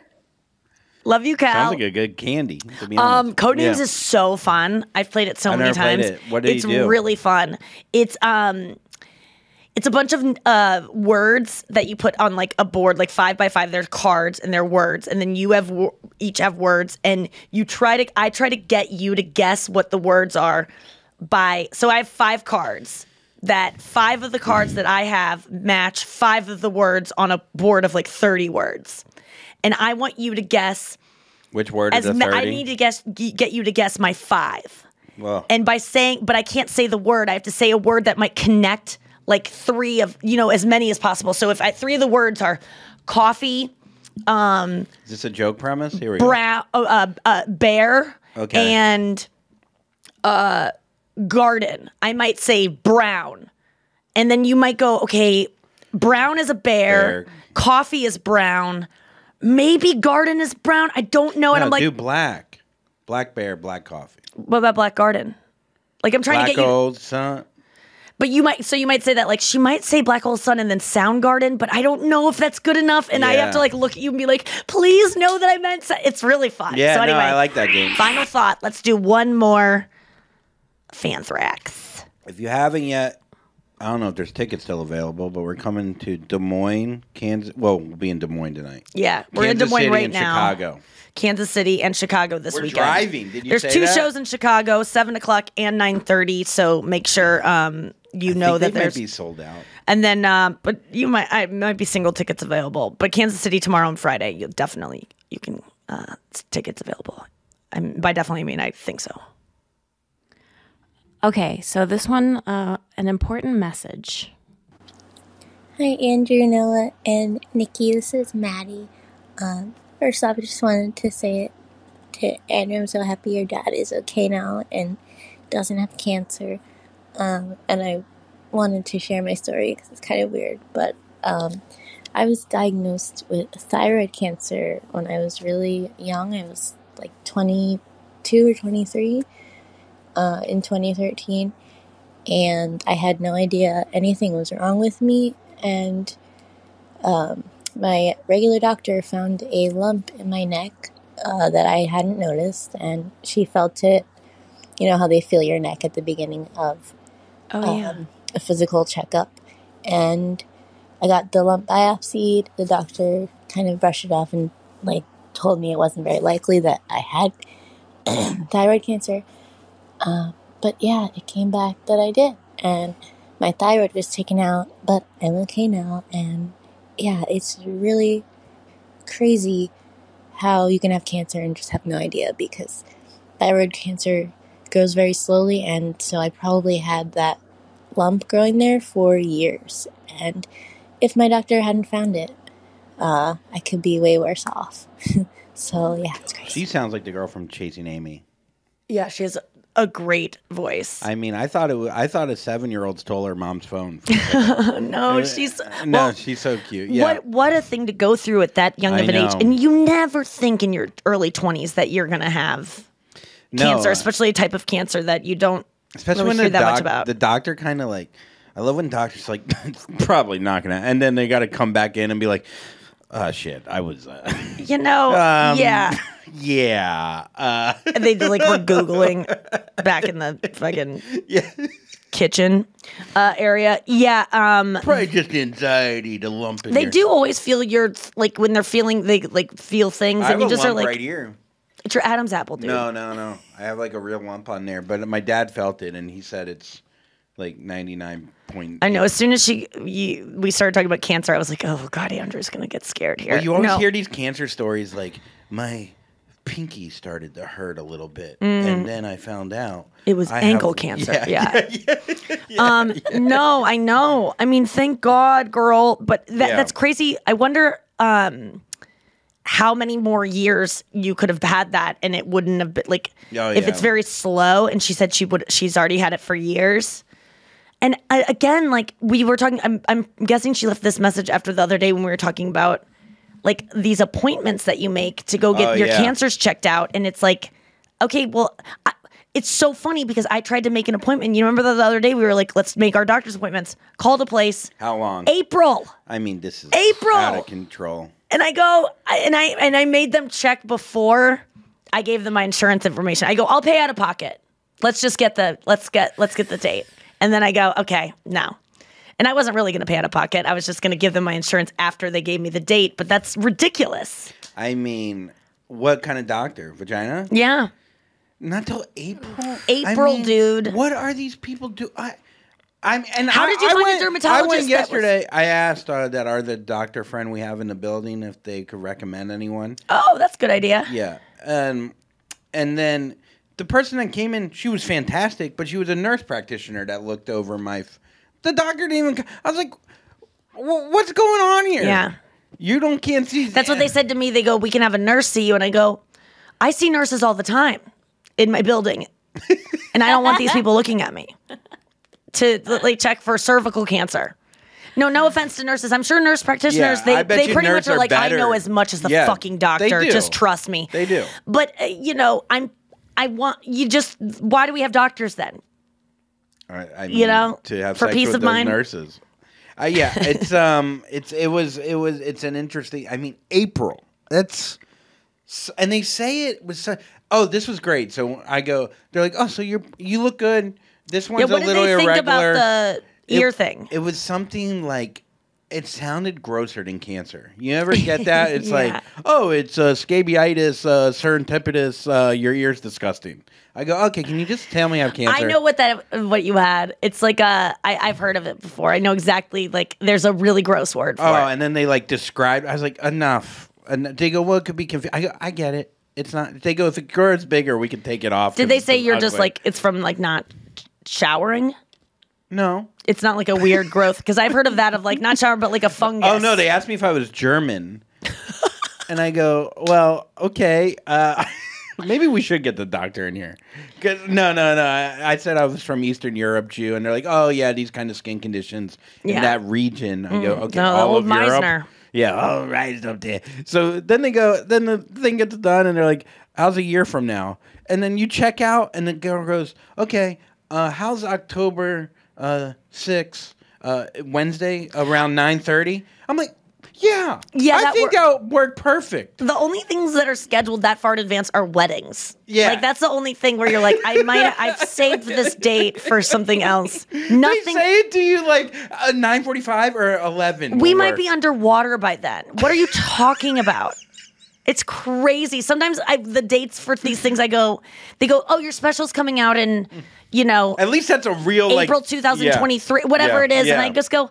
Love you, Cal. Sounds like a good candy, to be honest. Codenames Yeah. is so fun. I've played it so I've many never played times. it. What did it's you do? really fun. It's a bunch of words that you put on like a board, like 5 by 5. There's cards and they're words, and then you each have words, and I try to get you to guess what the words are by. So I have 5 cards. That 5 of the cards that I have match 5 of the words on a board of like 30 words. And I want you to guess. Which word is the 30? I need to get you to guess my 5. Well, And by saying, but I can't say the word. I have to say a word that might connect like 3 of, as many as possible. So if 3 of the words are coffee, is this a joke premise? Here we brown, bear, Okay. and garden, I might say brown. And then you might go, okay, brown is a bear. Coffee is brown. Maybe garden is brown. I don't know. go. And No, I'm like, do black. Black bear, black coffee. what about black garden? Like I'm trying Black to get you. old sun. But you might say that, like, she might say Black Hole Sun and then Soundgarden, but I don't know if that's good enough. And I have to, Yeah. like, look at you and be like, please know that I meant it's really fun. Yeah, so anyway, no, I like that game. Final thought. Let's do one more Fanthrax. If you haven't yet, I don't know if there's tickets still available, but we're coming to Des Moines, Kansas. Well, we'll be in Des Moines tonight. Yeah, we're in Kansas Des Moines City right and now. Chicago. Kansas City and Chicago this We're weekend. driving. Did you There's say 2 that? shows in Chicago, 7 o'clock and 9:30. So make sure you know that they there's. might be sold out. And then, but might be single tickets available. But Kansas City tomorrow and Friday, you can tickets available. By definitely, I mean I think so. Okay, so this one, an important message. Hi, Andrew, Noah, and Nikki. This is Maddie. First off, I just wanted to say it to Andrew. I'm so happy your dad is okay now and doesn't have cancer. And I wanted to share my story because it's kind of weird. But I was diagnosed with thyroid cancer when I was really young. I was like 22 or 23 in 2013. And I had no idea anything was wrong with me. And my regular doctor found a lump in my neck that I hadn't noticed, and she felt it. You know how they feel your neck at the beginning of a physical checkup. And I got the lump biopsied. The doctor kind of brushed it off and like told me it wasn't very likely that I had thyroid cancer. But yeah, it came back that I did, and my thyroid was taken out, but I'm okay now. And yeah, it's really crazy how you can have cancer and just have no idea, because thyroid cancer grows very slowly, and so I probably had that lump growing there for years. And if my doctor hadn't found it, I could be way worse off. So yeah, it's crazy. She sounds like the girl from Chasing Amy. Yeah, she has a great voice. I mean, I thought a 7-year-old stole her mom's phone. No, she's she's so cute. Yeah. What a thing to go through at that young of an age. And you never think in your early 20s that you're going to have cancer, especially a type of cancer that you don't especially really when hear that much about. The doctor kind of like, I love when doctors like, it's probably not going to, and then they got to come back in and be like, oh, shit, I was... yeah. Yeah. They like were Googling back in the fucking kitchen area. Yeah. Probably just anxiety to lump in They do always feel like when they're feeling, they like feel things. I have and you just a lump are like, right here. It's your Adam's apple, dude. No. I have like a real lump on there, but my dad felt it and he said it's like 99 point. I know. As soon as we started talking about cancer, I was like, oh God, Andrew's going to get scared here. Well, you always hear these cancer stories like, my pinky started to hurt a little bit, and then I found out it was ankle cancer. No, I know. I mean, thank God, girl. But that's crazy. I wonder how many more years you could have had that, and it wouldn't have been like if it's very slow. And she said she's already had it for years. And again, like we were talking, I'm guessing she left this message after the other day when we were talking about like these appointments that you make to go get your cancers checked out. And it's like, okay, well, it's so funny because I tried to make an appointment. You remember the other day we were like, let's make our doctor's appointments. Called a place. How long? April. I mean, this is April. Out of control. And I go, and I made them check before I gave them my insurance information. I go, I'll pay out of pocket. Let's get the date. And then I go, okay, no. And I wasn't really going to pay out of pocket. I was just going to give them my insurance after they gave me the date. But that's ridiculous. I mean, what kind of doctor? Vagina? Yeah. Not till April? April, dude. What are these people do? How did you find a dermatologist? I went yesterday. I asked the doctor friend we have in the building if they could recommend anyone. Oh, that's a good idea. Yeah. And then the person that came in, she was fantastic, but she was a nurse practitioner that looked over my... The doctor didn't even... I was like, what's going on here? Yeah. You can't see... That's what they said to me. They go, we can have a nurse see you. And I go, I see nurses all the time in my building. And I don't want these people looking at me to like check for cervical cancer. No offense to nurses. I'm sure nurse practitioners, they pretty much are like, better. I know as much as the fucking doctor. Just trust me. They do. But, why do we have doctors then? I mean, to have for sex peace with of those mind. Nurses. It's an interesting. I mean, April. And they say it was. This was great. So I go. They're like, oh, so you look good. This one's a little irregular. Think about the ear thing? It was something like. It sounded grosser than cancer. You ever get that? It's like, oh, it's scabieitis, serendipitous. Your ear's disgusting. I go, okay, can you just tell me I have cancer? I know what you had. It's like I've heard of it before. I know exactly. Like, there's a really gross word for it. Oh, and then they like described. I was like, enough. And they go, well, it could be confusing. I go, I get it. It's not. They go, if it grows bigger, we can take it off. Did they say you're just like it's from like not showering? No. It's not like a weird growth, because I've heard of that, of like not shower, but like a fungus. Oh, no, they asked me if I was German. And I go, well, okay, maybe we should get the doctor in here. No. I said I was from Eastern Europe, Jew, and they're like, oh, yeah, these kind of skin conditions in that region. I go, okay, no, all old of Europe? Meisner. Yeah, all right, it's up there. So then they go, then the thing gets done, and they're like, how's a year from now? And then you check out, and the girl goes, okay, how's October 6th, Wednesday, around 9:30? I'm like, Yeah. Yeah, I that think that would work perfect. The only things that are scheduled that far in advance are weddings. Yeah. Like, that's the only thing where you're like, I've saved this date for something else. They Nothing. say it to you like 9:45 or 11. We will might work. be underwater by then. What are you talking about? It's crazy. Sometimes the dates for these things, they go, oh, your special's coming out in, At least that's a real April 2023, whatever it is. And I just go,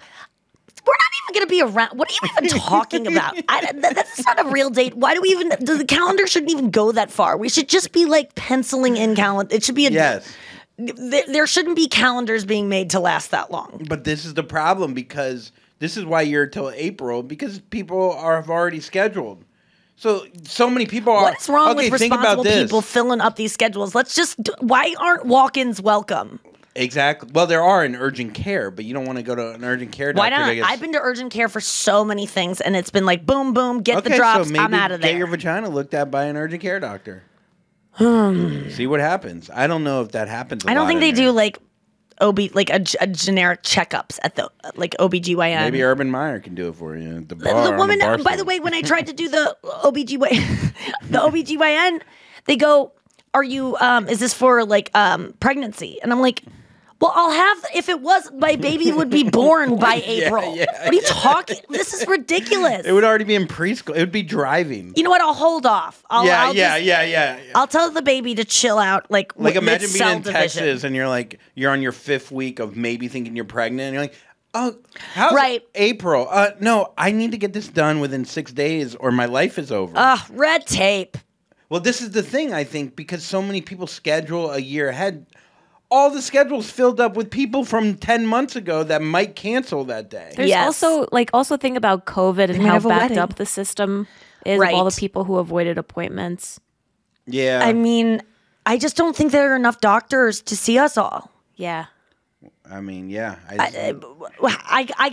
we're not even going to be around. What are you even talking about? That's not a real date. Why do we even, the calendar shouldn't even go that far. We should just be like penciling in calendar. It should be there shouldn't be calendars being made to last that long. But this is the problem, because this is why you're till April, because people have already scheduled. So many people are. What's wrong with think about responsible this. people filling up these schedules? Why aren't walk-ins welcome? Exactly. Well, there are in urgent care, but you don't want to go to an urgent care doctor. Why not? I guess. I've been to urgent care for so many things, and it's been like, boom, boom, get the drops, so maybe I'm out of there. Get your vagina looked at by an urgent care doctor. See what happens. I don't know if that happens. I don't think they do like a generic checkups at the like OBGYN. Maybe Urban Meyer can do it for you at the bar. The woman, on by the way, when I tried to do the OBGYN, they go, "Are you? Is this for like pregnancy?" And I'm like, well, I'll have, if it was, my baby would be born by April. What are you talking? This is ridiculous. It would already be in preschool. It would be driving. You know what? I'll hold off. I'll Yeah. I'll tell the baby to chill out. Like imagine being in division. Texas and you're on your 5th week of maybe thinking you're pregnant, and you're like, oh, how's April? No, I need to get this done within 6 days or my life is over. Red tape. Well, this is the thing, I think, because so many people schedule a year ahead. All the schedules filled up with people from 10 months ago that might cancel that day. There's also think about COVID and how backed up the system is of all the people who avoided appointments. Yeah. I mean, I just don't think there are enough doctors to see us all. Yeah. I mean, yeah. I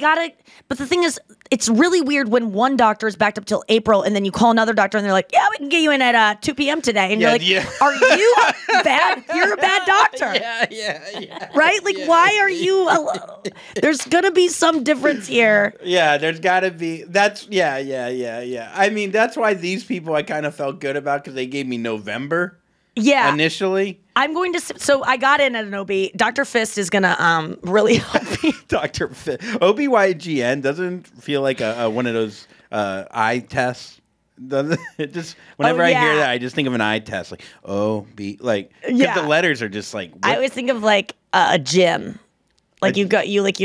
got it. But the thing is, it's really weird when one doctor is backed up till April and then you call another doctor and they're like, yeah, we can get you in at 2 p.m. today. And you're like, are you bad? You're a bad doctor. Yeah. Right? Like, why are you? There's going to be some difference here. Yeah, there's got to be. Yeah. I mean, that's why these people I kind of felt good about, because they gave me November. Yeah. Initially. I'm going to, so I got in at an OB. Dr. Fist is going to really help me. Dr. Fist. OBYGN doesn't feel like one of those eye tests. It just, whenever I hear that, I just think of an eye test. Like, because the letters are just like. What? I always think of like a gym. Like you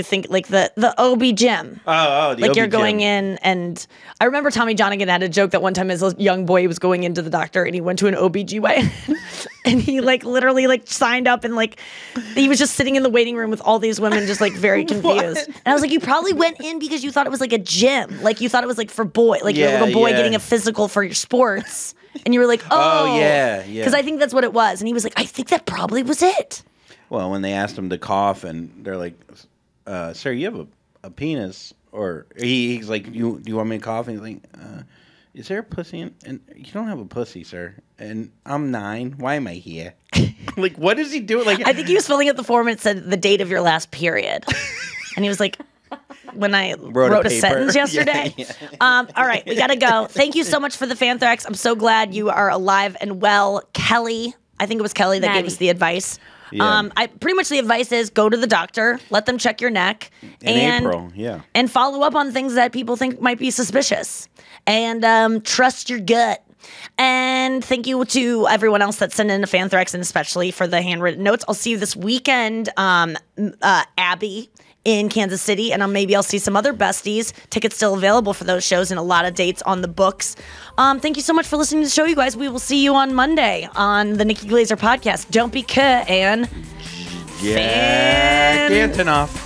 think like the OB gym. The like OB you're going gym. in, and I remember Tommy Johnigan had a joke that one time as a young boy he was going into the doctor and he went to an OBGYN and he like literally like signed up and like he was just sitting in the waiting room with all these women just like very confused. And I was like, you probably went in because you thought it was like a gym. Like you thought it was like for your little boy getting a physical for your sports. And you were like, yeah. Because I think that's what it was. And he was like, I think that probably was it. Well, when they asked him to cough, and they're like, "Sir, you have a penis," or he's like, "Do you want me to cough?" And he's like, "Is there a pussy?" And you don't have a pussy, sir. And I'm 9. Why am I here? Like, what is he doing? Like, I think he was filling out the form and it said the date of your last period, and he was like, when I wrote a sentence yesterday. Yeah. All right, we gotta go. Thank you so much for the Fanthrax. I'm so glad you are alive and well, Kelly. I think it was Kelly that gave us the advice. Yeah. Pretty much the advice is go to the doctor, let them check your neck, and follow up on things that people think might be suspicious, and trust your gut. And thank you to everyone else that sent in a Fanthrax, and especially for the handwritten notes. I'll see you this weekend, Abby, in Kansas City, and maybe I'll see some other besties. Tickets still available for those shows and a lot of dates on the books. Thank you so much for listening to the show, you guys. We will see you on Monday on the Nikki Glaser Podcast. Don't be cut and Cantin off.